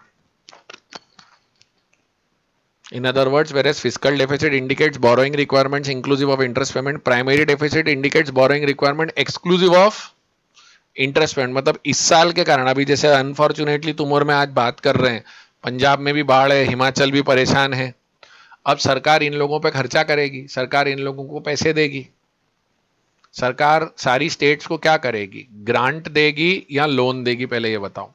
In other words, whereas fiscal deficit indicates borrowing requirements inclusive of interest payment, primary deficit indicates borrowing requirement exclusive of interest payment। मतलब इस साल के कारण, अभी जैसे अनफॉर्चुनेटली तुम और मैं आज बात कर रहे हैं, पंजाब में भी बाढ़ है, हिमाचल भी परेशान है। अब सरकार इन लोगों पे खर्चा करेगी, सरकार इन लोगों को पैसे देगी। सरकार सारी स्टेट्स को क्या करेगी, ग्रांट देगी या लोन देगी, पहले ये बताओ।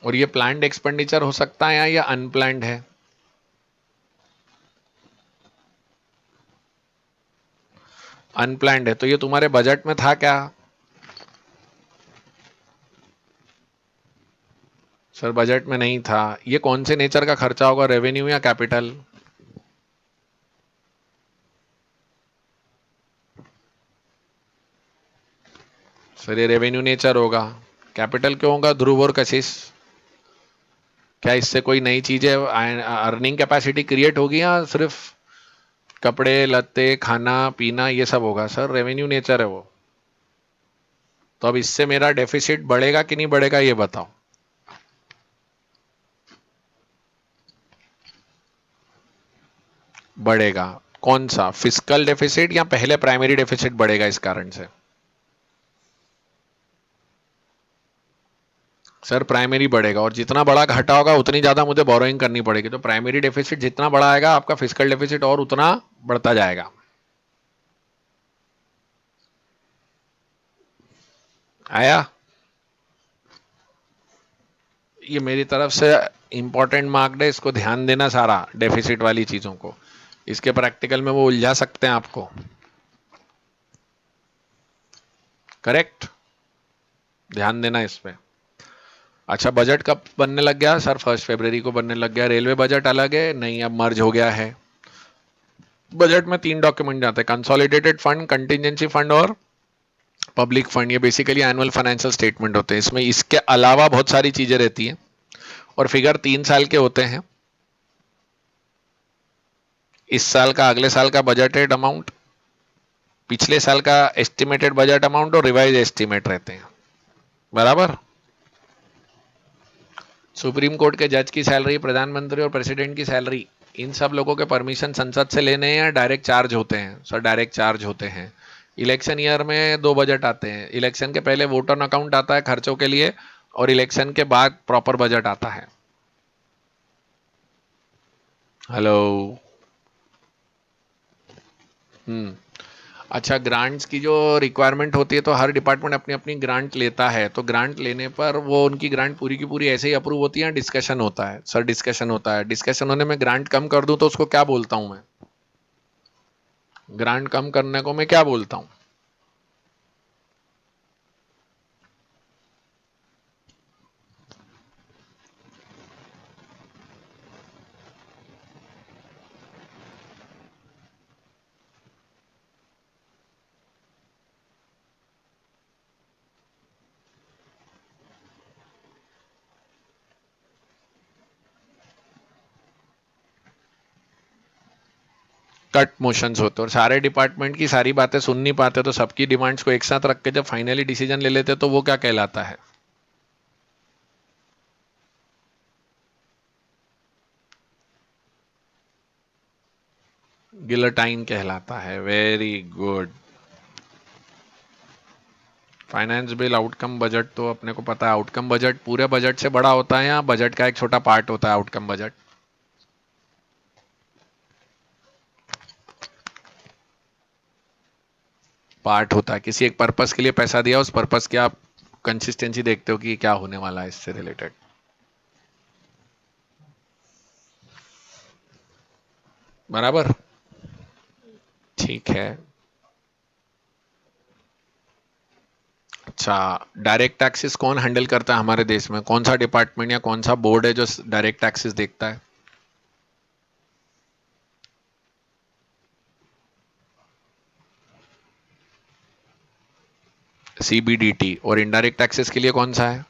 और ये प्लान्ड एक्सपेंडिचर हो सकता है या ये अनप्लान्ड है? अनप्लान्ड है। तो ये तुम्हारे बजट में था क्या? सर, बजट में नहीं था। ये कौन से नेचर का खर्चा होगा, रेवेन्यू या कैपिटल? सर, ये रेवेन्यू नेचर होगा। कैपिटल क्यों होगा, ध्रुव और कशिश? क्या इससे कोई नई चीजें, अर्निंग कैपेसिटी क्रिएट होगी, या सिर्फ कपड़े लत्ते खाना पीना ये सब होगा? सर, रेवेन्यू नेचर है वो। तो अब इससे मेरा डेफिसिट बढ़ेगा कि नहीं बढ़ेगा, ये बताओ। बढ़ेगा। कौन सा, फिस्कल डेफिसिट या पहले प्राइमरी डेफिसिट बढ़ेगा इस कारण से? सर, प्राइमरी बढ़ेगा, और जितना बड़ा घाटा होगा उतनी ज्यादा मुझे बोरोइंग करनी पड़ेगी। तो प्राइमरी डेफिसिट जितना बड़ा आएगा, आपका फिजिकल डेफिसिट और उतना बढ़ता जाएगा। आया? ये मेरी तरफ से इंपॉर्टेंट मार्क्ड है, इसको ध्यान देना सारा, डेफिसिट वाली चीजों को। इसके प्रैक्टिकल में वो उलझा सकते हैं आपको। करेक्ट, ध्यान देना इस पे। अच्छा, बजट कब बनने लग गया? सर, 1 फरवरी को बनने लग गया। रेलवे बजट अलग है? नहीं, अब मर्ज हो गया है। बजट में 3 डॉक्यूमेंट जाते हैं, कंसोलिडेटेड फंड, कंटिजेंसी फंड और पब्लिक फंड। ये बेसिकली एनुअल फाइनेंशियल स्टेटमेंट होते हैं। इसमें इसके अलावा बहुत सारी चीजें रहती हैं, और फिगर 3 साल के होते हैं। इस साल का, अगले साल का बजटेड अमाउंट, पिछले साल का एस्टिमेटेड बजट अमाउंट, और रिवाइज एस्टिमेट रहते हैं। बराबर। सुप्रीम कोर्ट के जज की सैलरी, प्रधानमंत्री और प्रेसिडेंट की सैलरी, इन सब लोगों के परमिशन संसद से लेने हैं या डायरेक्ट चार्ज होते हैं? सर, डायरेक्ट चार्ज होते हैं। इलेक्शन ईयर में 2 बजट आते हैं। इलेक्शन के पहले वोटर अकाउंट आता है खर्चों के लिए, और इलेक्शन के बाद प्रॉपर बजट आता है। हेलो। हम्म। अच्छा, ग्रांट्स की जो रिक्वायरमेंट होती है, तो हर डिपार्टमेंट अपनी अपनी ग्रांट लेता है। तो ग्रांट लेने पर वो उनकी ग्रांट पूरी की पूरी ऐसे ही अप्रूव होती है, डिस्कशन होता है? सर, डिस्कशन होता है। डिस्कशन होने में ग्रांट कम कर दूं तो उसको क्या बोलता हूं मैं? ग्रांट कम करने को मैं क्या बोलता हूं? कट मोशंस होते, और सारे डिपार्टमेंट की सारी बातें सुन नहीं पाते, तो सबकी डिमांड्स को एक साथ रख के जब फाइनली डिसीजन ले लेते, तो वो क्या कहलाता है? गिलोटाइन कहलाता है। Very good. Finance bill, outcome budget, तो अपने को पता है आउटकम बजट पूरे बजट से बड़ा होता है, या बजट का एक छोटा पार्ट होता है आउटकम बजट? पार्ट होता है। किसी एक पर्पस के लिए पैसा दिया, उस पर्पस की आप कंसिस्टेंसी देखते हो कि क्या होने वाला है इससे रिलेटेड। बराबर। ठीक है। अच्छा, डायरेक्ट टैक्सेस कौन हैंडल करता है हमारे देश में? कौन सा डिपार्टमेंट या कौन सा बोर्ड है जो डायरेक्ट टैक्सेस देखता है? सीबीडीटी। और इनडायरेक्ट टैक्सेस के लिए कौन सा है?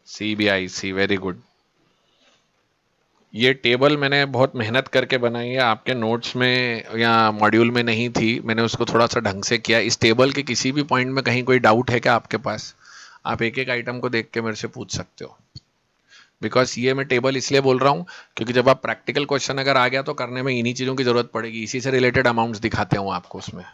सीबीआईसी। Very good. ये टेबल मैंने बहुत मेहनत करके बनाई है, आपके नोट्स में या मॉड्यूल में नहीं थी, मैंने उसको थोड़ा सा ढंग से किया। इस टेबल के किसी भी पॉइंट में कहीं कोई डाउट है क्या आपके पास? आप एक एक आइटम को देख के मेरे से पूछ सकते हो। बिकॉज ये मैं टेबल इसलिए बोल रहा हूं क्योंकि जब आप प्रैक्टिकल क्वेश्चन अगर आ गया तो करने में इन्हीं चीजों की जरूरत पड़ेगी, इसी से रिलेटेड अमाउंट्स दिखाते हूं आपको उसमें।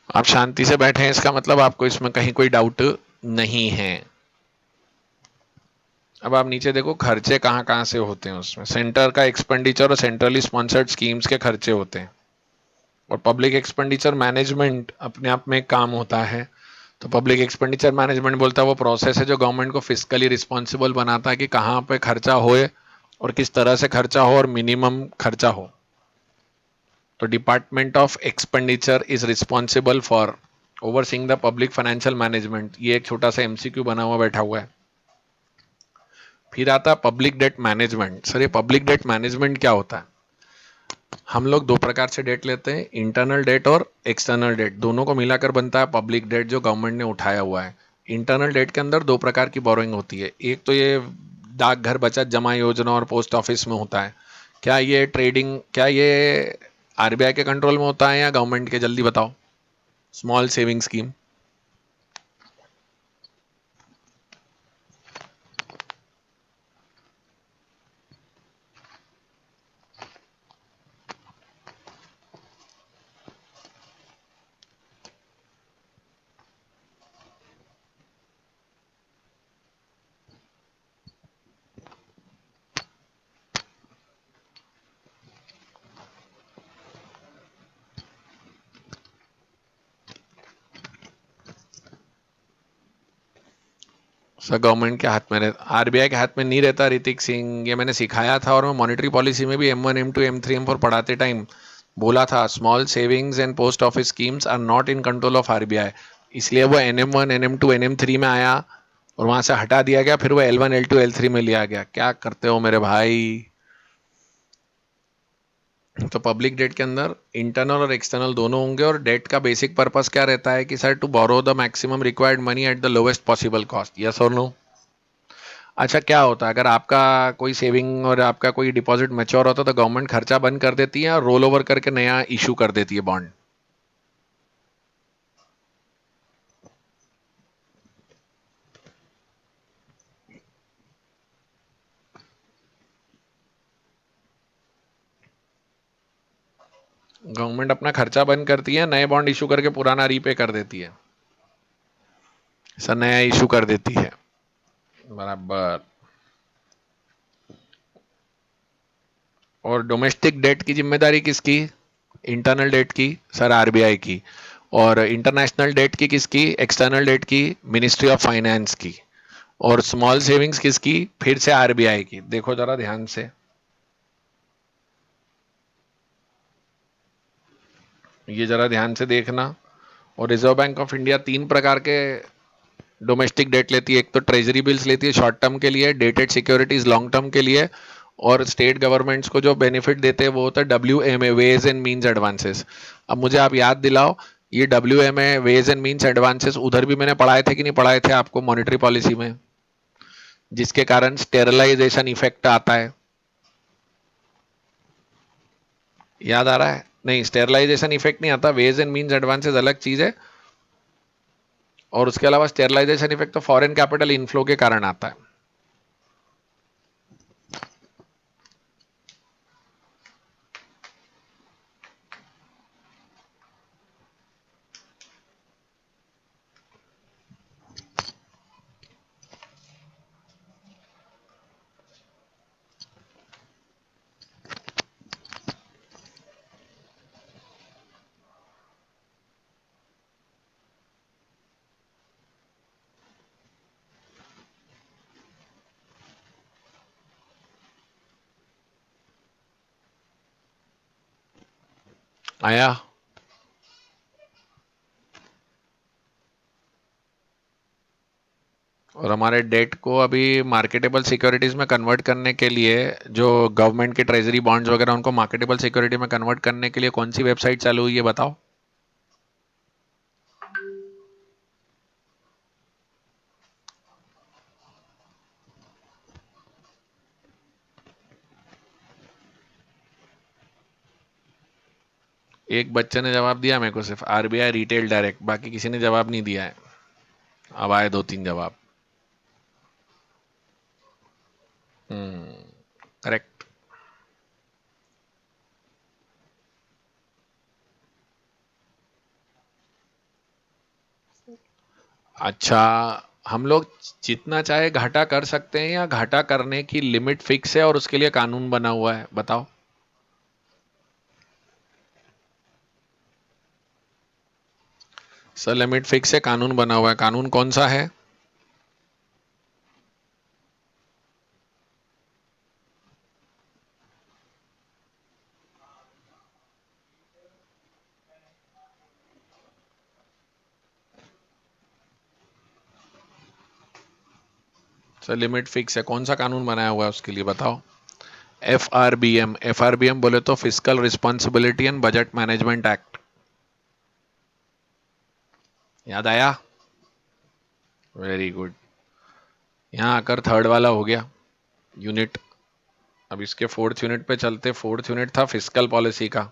आप शांति से बैठे हैं, इसका मतलब आपको इसमें कहीं कोई डाउट नहीं है। अब आप नीचे देखो खर्चे कहां कहां से होते हैं, उसमें सेंटर का एक्सपेंडिचर और सेंट्रली स्पॉन्सर्ड स्कीम्स के खर्चे होते हैं। और पब्लिक एक्सपेंडिचर मैनेजमेंट अपने आप में एक काम होता है। तो पब्लिक एक्सपेंडिचर मैनेजमेंट बोलता है वो प्रोसेस है जो गवर्नमेंट को फिजिकली रिस्पॉन्सिबल बनाता है कि कहां पे खर्चा होए और किस तरह से खर्चा हो और मिनिमम खर्चा हो। तो department of expenditure is responsible for overseeing the public financial management. ये एक छोटा सा एमसीक्यू बना हुआ बैठा हुआ है। फिर आता है पब्लिक डेट मैनेजमेंट। सर ये पब्लिक डेट मैनेजमेंट क्या होता है? हम लोग दो प्रकार से डेट लेते हैं, इंटरनल डेट और एक्सटर्नल डेट। दोनों को मिलाकर बनता है पब्लिक डेट जो गवर्नमेंट ने उठाया हुआ है। इंटरनल डेट के अंदर दो प्रकार की बोरोइंग होती है। एक तो ये डाकघर बचत जमा योजना और पोस्ट ऑफिस में होता है। क्या ये ट्रेडिंग, क्या ये आरबीआई के कंट्रोल में होता है या गवर्नमेंट के? जल्दी बताओ। Small saving scheme. Sir government के हाथ में रहता, आरबीआई के हाथ में नहीं रहता ऋतिक सिंह। ये मैंने सिखाया था और मैं मॉनेटरी पॉलिसी में भी M1 M2 M3 M4 पढ़ाते टाइम बोला था small savings and post office schemes are not in control of RBI. इसलिए वो NM1 NM2 NM3 में आया और वहां से हटा दिया गया, फिर वो L1 L2 L3 में लिया गया। क्या करते हो मेरे भाई? तो पब्लिक डेट के अंदर इंटरनल और एक्सटर्नल दोनों होंगे। और डेट का बेसिक पर्पस क्या रहता है कि sir to borrow the maximum required money at the lowest possible cost. Yes और नो? अच्छा, क्या होता है अगर आपका कोई सेविंग और आपका कोई डिपॉजिट मैच्योर होता है तो गवर्नमेंट खर्चा बंद कर देती है और रोल ओवर करके नया इशू कर देती है बॉन्ड। गवर्नमेंट अपना खर्चा बंद करती है, नए बॉन्ड इशू करके पुराना रीपे कर देती है। सर नया इशू कर देती है। बराबर। और डोमेस्टिक डेट की जिम्मेदारी किसकी? इंटरनल डेट की सर आरबीआई की। और इंटरनेशनल डेट की किसकी, एक्सटर्नल डेट की मिनिस्ट्री ऑफ फाइनेंस की, और स्मॉल सेविंग्स किसकी, फिर से आरबीआई की। देखो जरा ध्यान से, ये जरा ध्यान से देखना। और रिजर्व बैंक ऑफ इंडिया तीन प्रकार के डोमेस्टिक डेट लेती है। एक तो ट्रेजरी बिल्स लेती है शॉर्ट टर्म के लिए, डेटेड सिक्योरिटीज लॉन्ग टर्म के लिए, और स्टेट गवर्नमेंट्स को जो बेनिफिट देते हैं वो होता है WMA, ways and means advances. अब मुझे आप याद दिलाओ, ये WMA ways and means advances उधर भी मैंने पढ़ाए थे कि नहीं पढ़ाए थे आपको मॉनेटरी पॉलिसी में, जिसके कारण स्टेरलाइजेशन इफेक्ट आता है। याद आ रहा है? नहीं, स्टेरलाइजेशन इफेक्ट नहीं आता, वेज एंड मीन्स एडवांसेस अलग चीज है। और उसके अलावा स्टेरलाइजेशन इफेक्ट तो फॉरेन कैपिटल इनफ्लो के कारण आता है। आया? और हमारे डेट को अभी मार्केटेबल सिक्योरिटीज में कन्वर्ट करने के लिए, जो गवर्नमेंट के ट्रेजरी बॉन्ड्स वगैरह उनको मार्केटेबल सिक्योरिटी में कन्वर्ट करने के लिए कौन सी वेबसाइट चालू हुई है बताओ? एक बच्चे ने जवाब दिया मेरे को, सिर्फ आरबीआई रिटेल डायरेक्ट, बाकी किसी ने जवाब नहीं दिया है। अब आए दो तीन जवाब। करेक्ट। अच्छा, हम लोग जितना चाहे घाटा कर सकते हैं या घाटा करने की लिमिट फिक्स है और उसके लिए कानून बना हुआ है? बताओ। सर लिमिट फिक्स है, कानून बना हुआ है, कानून कौन सा है? सर लिमिट फिक्स है, कौन सा कानून बनाया हुआ है उसके लिए बताओ? FRBM। FRBM बोले तो physical responsibility and budget management act. याद आया? Very good. यहां आकर थर्ड वाला हो गया यूनिट। अब इसके फोर्थ यूनिट पे चलते। फोर्थ यूनिट था फिजिकल पॉलिसी का।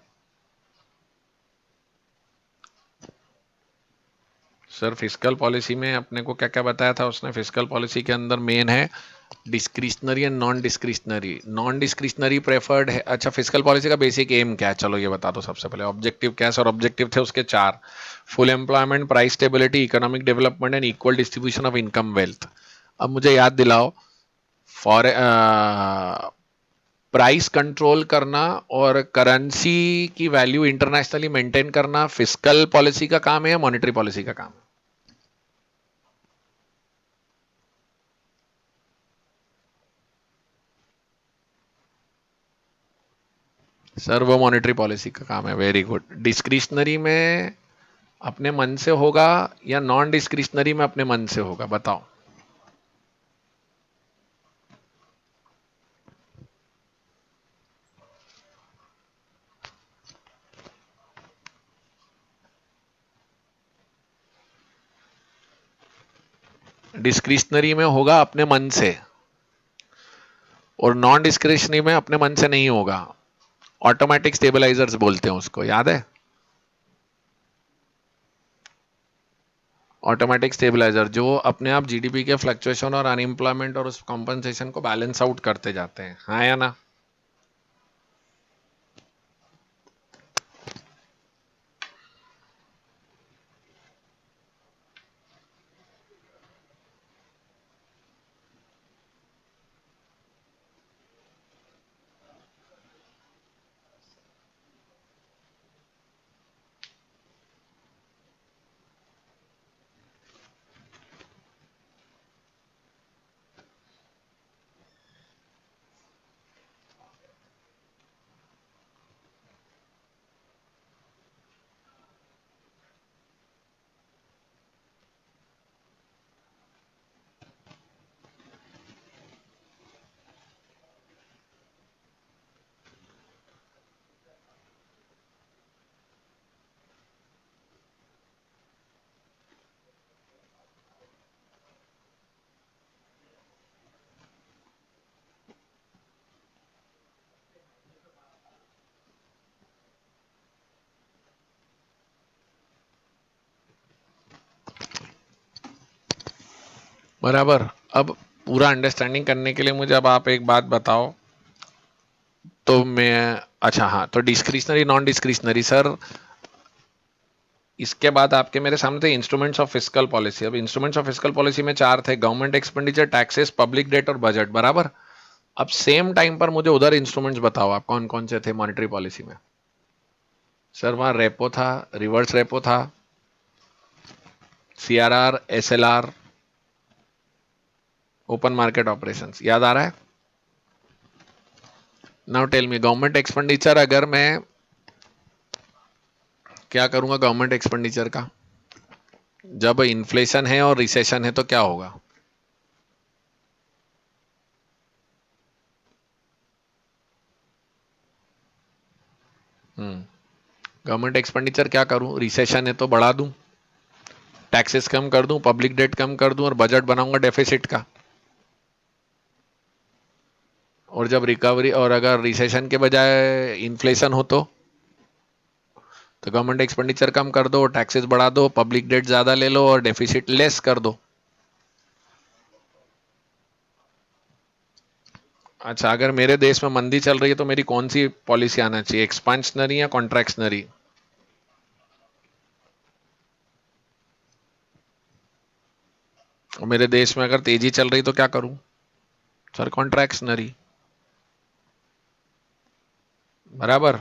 सर फिजिकल पॉलिसी में अपने को क्या क्या बताया था उसने? फिजिकल पॉलिसी के अंदर मेन है discretionary and non discretionary. Non discretionary preferred है। अच्छा, फिजिकल पॉलिसी का बेसिक एम क्या है, चलो ये बता दो सबसे पहले। ऑब्जेक्टिव क्या है सर? ऑब्जेक्टिव थे उसके चार: full employment, price stability, economic development and equal distribution of income wealth. अब मुझे याद दिलाओ, फॉर प्राइस कंट्रोल करना और करेंसी की वैल्यू इंटरनेशनली मेंटेन करना फिजिकल पॉलिसी का काम है या मॉनेटरी पॉलिसी का काम है? सर वो मॉनेटरी पॉलिसी का काम है। Very good. डिस्क्रिशनरी में अपने मन से होगा या नॉन डिस्क्रिशनरी में अपने मन से होगा बताओ? डिस्क्रिशनरी में होगा अपने मन से, और नॉन डिस्क्रिशनरी में अपने मन से नहीं होगा। ऑटोमेटिक स्टेबलाइजर्स बोलते हैं उसको, याद है? ऑटोमेटिक स्टेबलाइजर जो अपने आप जीडीपी के फ्लक्चुएशन और अनएम्प्लॉयमेंट और उस कॉम्पनसेशन को बैलेंस आउट करते जाते हैं, हाँ या ना? बराबर। अब पूरा अंडरस्टैंडिंग करने के लिए मुझे अब आप एक बात बताओ, तो मैं, अच्छा हाँ, तो डिस्क्रिशनरी नॉन डिस्क्रिशनरी सर, इसके बाद आपके मेरे सामने थे इंस्ट्रूमेंट्स ऑफ फिस्कल पॉलिसी। अब इंस्ट्रूमेंट्स ऑफ फिस्कल पॉलिसी में चार थे, government expenditure, taxes, public debt और बजट, बराबर। अब सेम टाइम पर मुझे उधर इंस्ट्रूमेंट्स बताओ आप कौन कौन से थे मॉनेटरी पॉलिसी में। सर वहां रेपो था, रिवर्स रेपो था, CRR, SLR, open market operations, याद आ रहा है। Now tell me, government expenditure अगर मैं क्या करूंगा गवर्नमेंट एक्सपेंडिचर का, जब इन्फ्लेशन है और रिसेशन है तो क्या होगा। गवर्नमेंट एक्सपेंडिचर क्या करूं, रिसेशन है तो बढ़ा दूं, टैक्सेस कम कर दूं, पब्लिक डेट कम कर दूं और बजट बनाऊंगा डेफिसिट का। और जब रिकवरी और अगर रिसेशन के बजाय इन्फ्लेशन हो तो गवर्नमेंट एक्सपेंडिचर कम कर दो, टैक्सेस बढ़ा दो, पब्लिक डेट ज्यादा ले लो और डेफिसिट लेस कर दो। अच्छा, अगर मेरे देश में मंदी चल रही है तो मेरी कौन सी पॉलिसी आना चाहिए, एक्सपांशनरी या कॉन्ट्रैक्शनरी। और मेरे देश में अगर तेजी चल रही तो क्या करूं, सर कॉन्ट्रैक्शनरी, बराबर।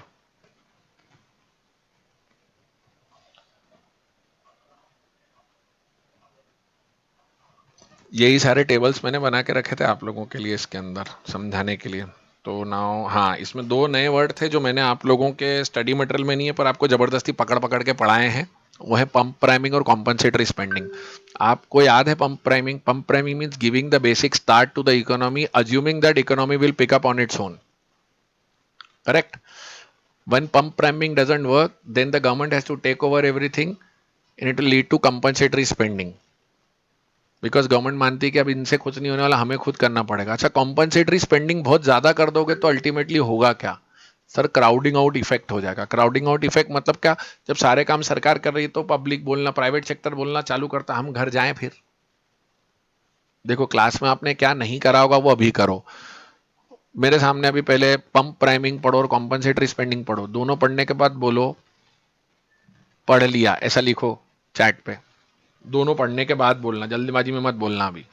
यही सारे टेबल्स मैंने बना के रखे थे आप लोगों के लिए इसके अंदर समझाने के लिए। तो नाउ हाँ, इसमें दो नए वर्ड थे जो मैंने आप लोगों के स्टडी मटेरियल में नहीं है पर आपको जबरदस्ती पकड़ पकड़ के पढ़ाए हैं। वो है पंप प्राइमिंग और कॉम्पनसेटरी स्पेंडिंग। आपको याद है pump priming? Pump priming means giving the basic start to the economy assuming that economy will pick up on its own, correct. When pump priming doesn't work, then the government has to take over everything and it will lead to compensatory spending. Because government मानती है कि अब इनसे कुछ नहीं होने वाला, हमें खुद करना पड़ेगा। अच्छा, कॉम्पनसेटरी स्पेंडिंग बहुत ज्यादा कर दोगे तो अल्टीमेटली होगा क्या, सर क्राउडिंग आउट इफेक्ट हो जाएगा। क्राउडिंग आउट इफेक्ट मतलब क्या, जब सारे काम सरकार कर रही है तो पब्लिक बोलना, प्राइवेट सेक्टर बोलना चालू करता, हम घर जाएं फिर। देखो क्लास में आपने क्या नहीं करा होगा वो अभी करो। मेरे सामने अभी पहले पंप प्राइमिंग पढ़ो और कॉम्पनसेटरी स्पेंडिंग पढ़ो, दोनों पढ़ने के बाद बोलो पढ़ लिया, ऐसा लिखो चैट पे। दोनों पढ़ने के बाद बोलना, जल्दीबाजी में मत बोलना अभी।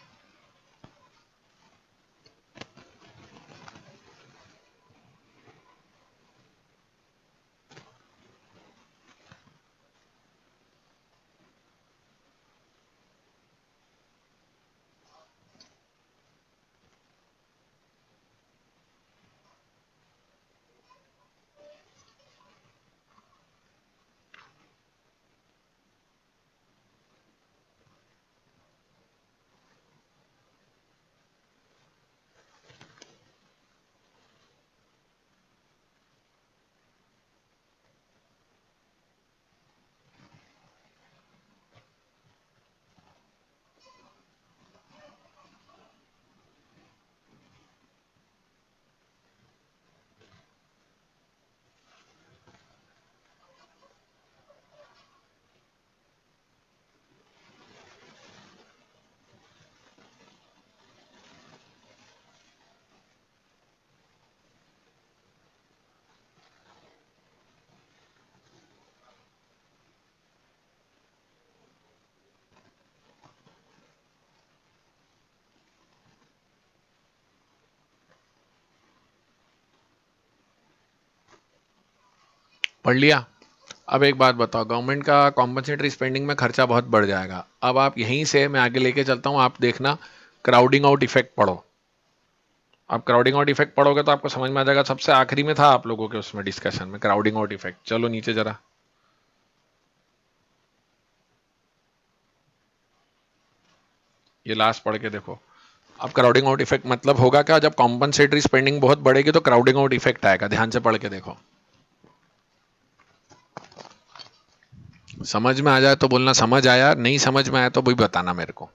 पढ़ लिया। अब एक बात बताओ, गवर्नमेंट का कॉम्पनसेटरी स्पेंडिंग में खर्चा बहुत बढ़ जाएगा। अब आप यहीं से मैं आगे लेके चलता हूं, आप देखना क्राउडिंग आउट इफेक्ट पढ़ो। आप क्राउडिंग आउट इफेक्ट पढ़ोगे तो आपको समझ में आ जाएगा। सबसे आखिरी में था आप लोगों के उसमें डिस्कशन में क्राउडिंग आउट इफेक्ट। चलो नीचे जरा, ये लास्ट पढ़ के देखो। अब क्राउडिंग आउट इफेक्ट मतलब होगा क्या, जब कॉम्पनसेटरी स्पेंडिंग बहुत बढ़ेगी तो क्राउडिंग आउट इफेक्ट आएगा। ध्यान से पढ़ के देखो, समझ में आ जाए तो बोलना समझ आया, नहीं समझ में आया तो भी बताना मेरे को।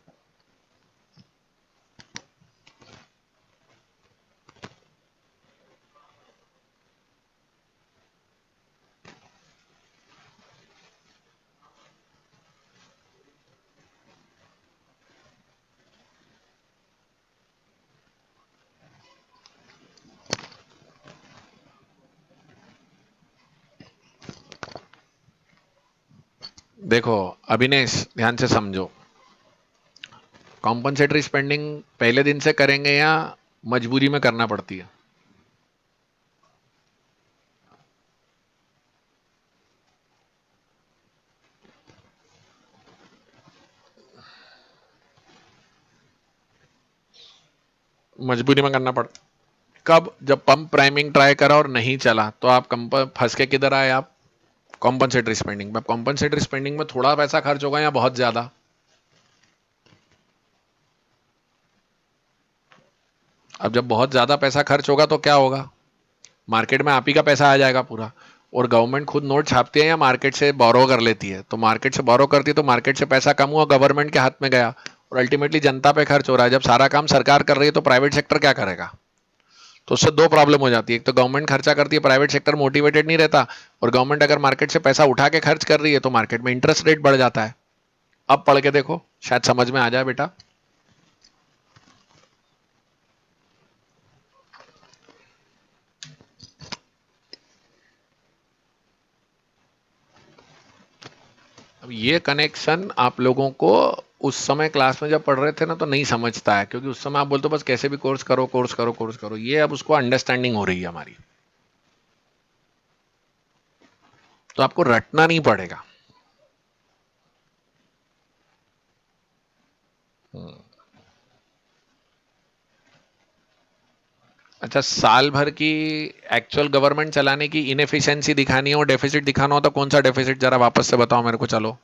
देखो अभिनेश, ध्यान से समझो, कॉम्पनसेटरी स्पेंडिंग पहले दिन से करेंगे या मजबूरी में करना पड़ती है? मजबूरी में करना पड़ कब? जब पंप प्राइमिंग ट्राई करा और नहीं चला तो आप फंस के किधर आए आप? कॉम्पनसेटरी स्पेंडिंग में। कॉम्पनसेटरी स्पेंडिंग में थोड़ा पैसा खर्च होगा या बहुत ज्यादा? अब जब बहुत ज्यादा पैसा खर्च होगा तो क्या होगा? मार्केट में आप ही का पैसा आ जाएगा पूरा। और गवर्नमेंट खुद नोट छापती है या मार्केट से बोरो कर लेती है? तो मार्केट से बोरो करती है तो मार्केट से पैसा कम हुआ, गवर्नमेंट के हाथ में गया, और अल्टीमेटली जनता पे खर्च हो रहा है। जब सारा काम सरकार कर रही है तो प्राइवेट सेक्टर क्या करेगा? तो उससे दो प्रॉब्लम हो जाती है। एक तो गवर्नमेंट खर्चा करती है, प्राइवेट सेक्टर मोटिवेटेड नहीं रहता, और गवर्नमेंट अगर मार्केट से पैसा उठा के खर्च कर रही है तो मार्केट में इंटरेस्ट रेट बढ़ जाता है। अब पढ़ के देखो, शायद समझ में आ जाए बेटा। अब ये कनेक्शन आप लोगों को उस समय क्लास में जब पढ़ रहे थे ना तो नहीं समझता है, क्योंकि उस समय आप बोलते हो बस कैसे भी कोर्स करो कोर्स करो कोर्स करो। ये अब उसको अंडरस्टैंडिंग हो रही है हमारी, तो आपको रटना नहीं पड़ेगा। अच्छा, साल भर की एक्चुअल गवर्नमेंट चलाने की इनएफिशिएंसी दिखानी हो, डेफिसिट दिखाना हो, तो कौन सा डेफिसिट जरा वापस से बताओ मेरे को, चलो।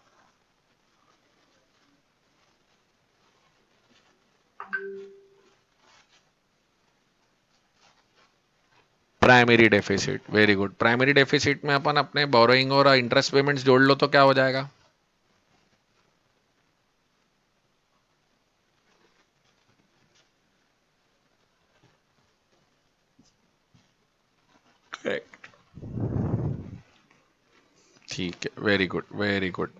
Primary deficit, very good. Primary deficit में अपन अपने बोरोइंग और इंटरेस्ट पेमेंट्स जोड़ लो तो क्या हो जाएगा? करेक्ट। ठीक है, वेरी गुड वेरी गुड।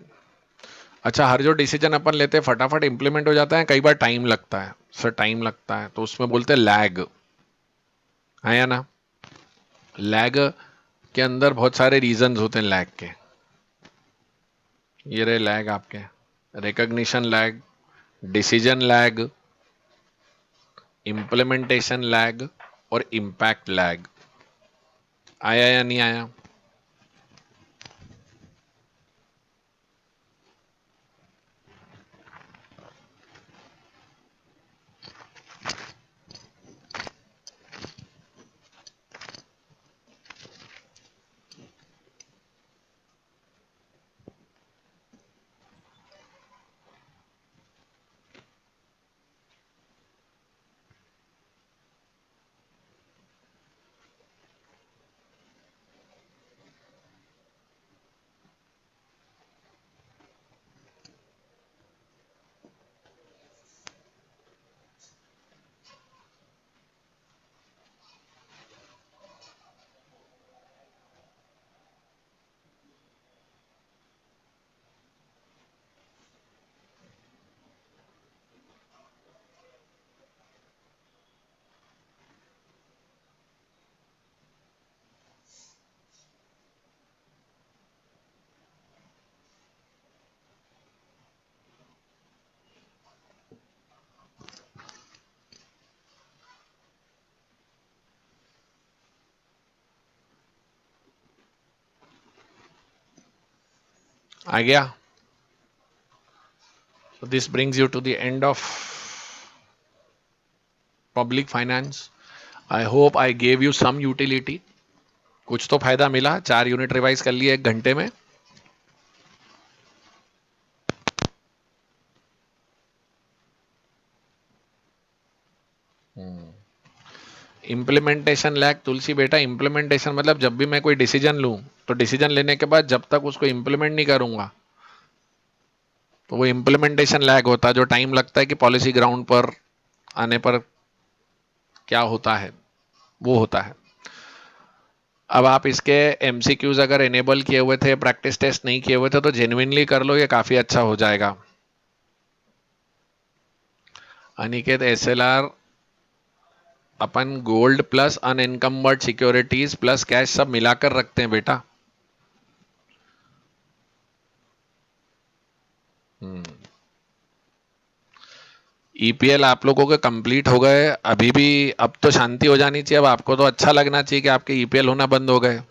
अच्छा, हर जो डिसीजन अपन लेते हैं फटाफट इंप्लीमेंट हो जाता है, कई बार टाइम लगता है सर, टाइम लगता है, तो उसमें बोलते हैं लैग, है या ना? लैग के अंदर बहुत सारे रीजंस होते हैं लैग के। ये रहे लैग आपके: recognition lag, decision lag, implementation lag, और इम्पैक्ट लैग। आया या नहीं आया? आ गया? So this brings you to the end of public finance. I hope I gave you some utility. कुछ तो फायदा मिला, 4 यूनिट रिवाइज कर लिए 1 घंटे में। इम्प्लीमेंटेशन लैग, तुलसी बेटा, इम्प्लीमेंटेशन मतलब जब भी मैं कोई डिसीजन लूं तो डिसीजन लेने के बाद जब तक उसको इम्प्लीमेंट नहीं करूंगा तो वो इम्प्लीमेंटेशन लैग होता है, जो टाइम लगता है कि पॉलिसी ग्राउंड पर आने पर क्या होता है, वो होता है। अब आप इसके एमसीक्यूज अगर एनेबल किए हुए थे, प्रैक्टिस टेस्ट नहीं किए हुए थे, तो जेन्युइनली कर लो, ये काफी अच्छा हो जाएगा। अनिकेत, एसएलआर अपन gold plus unencumbered securities plus cash सब मिलाकर रखते हैं बेटा। ईपीएल आप लोगों के कंप्लीट हो गए अभी भी, अब तो शांति हो जानी चाहिए। अब आपको तो अच्छा लगना चाहिए कि आपके ईपीएल होना बंद हो गए।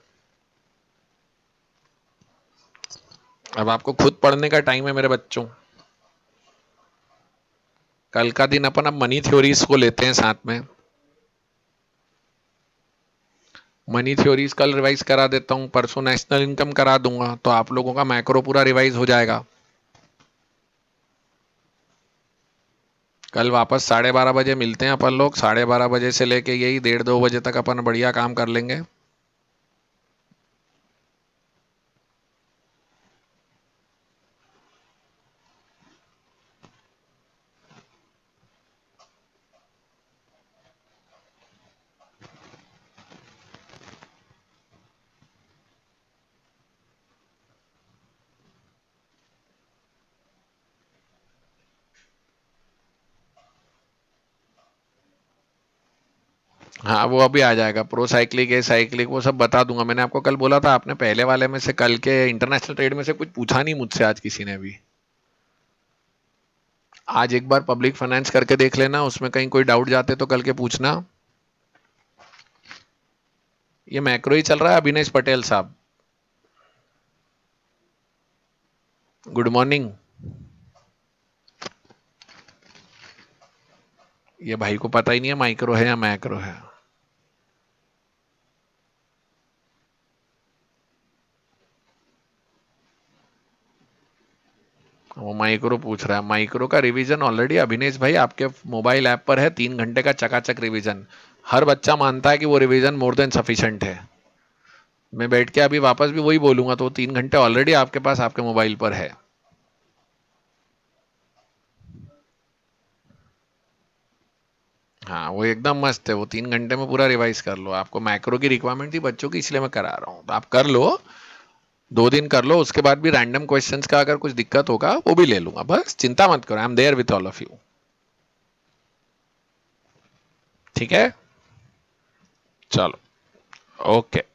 अब आपको खुद पढ़ने का टाइम है मेरे बच्चों। कल का दिन अपन अब मनी थ्योरीज को लेते हैं साथ में। मनी थ्योरीज कल रिवाइज करा देता हूं, परसों नेशनल इनकम करा दूंगा, तो आप लोगों का मैक्रो पूरा रिवाइज हो जाएगा। कल वापस 12:30 बजे मिलते हैं अपन लोग। 12:30 बजे से लेके यही 1:30-2 बजे तक अपन बढ़िया काम कर लेंगे। हाँ वो अभी आ जाएगा, प्रो साइक्लिक ए साइक्लिक वो सब बता दूंगा। मैंने आपको कल बोला था, आपने पहले वाले में से कल के इंटरनेशनल ट्रेड में से कुछ पूछा नहीं मुझसे आज किसी ने भी। आज एक बार पब्लिक फाइनेंस करके देख लेना, उसमें कहीं कोई डाउट जाते तो कल के पूछना। ये मैक्रो ही चल रहा है अभिनेश पटेल साहब। Good morning. ये भाई को पता ही नहीं है माइक्रो है या मैक्रो है। वो माइक्रो पूछ रहा है। माइक्रो का रिवीजन ऑलरेडी अभिनेश भाई आपके मोबाइल ऐप पर है, 3 घंटे का चकाचक रिवीजन। हर बच्चा मानता है कि वो रिवीजन मोर देन सफिशिएंट है। मैं बैठ के अभी वापस भी वही बोलूंगा, तो 3 घंटे ऑलरेडी आपके पास आपके मोबाइल पर है। हाँ वो एकदम मस्त है, वो 3 घंटे में पूरा रिवाइज कर लो। आपको मैक्रो की रिक्वायरमेंट थी बच्चों की, इसलिए मैं करा रहा हूँ, तो आप कर लो। 2 दिन कर लो, उसके बाद भी रैंडम क्वेश्चंस का अगर कुछ दिक्कत होगा वो भी ले लूंगा। बस चिंता मत करो, I am there with all of you. ठीक है, चलो, ओके।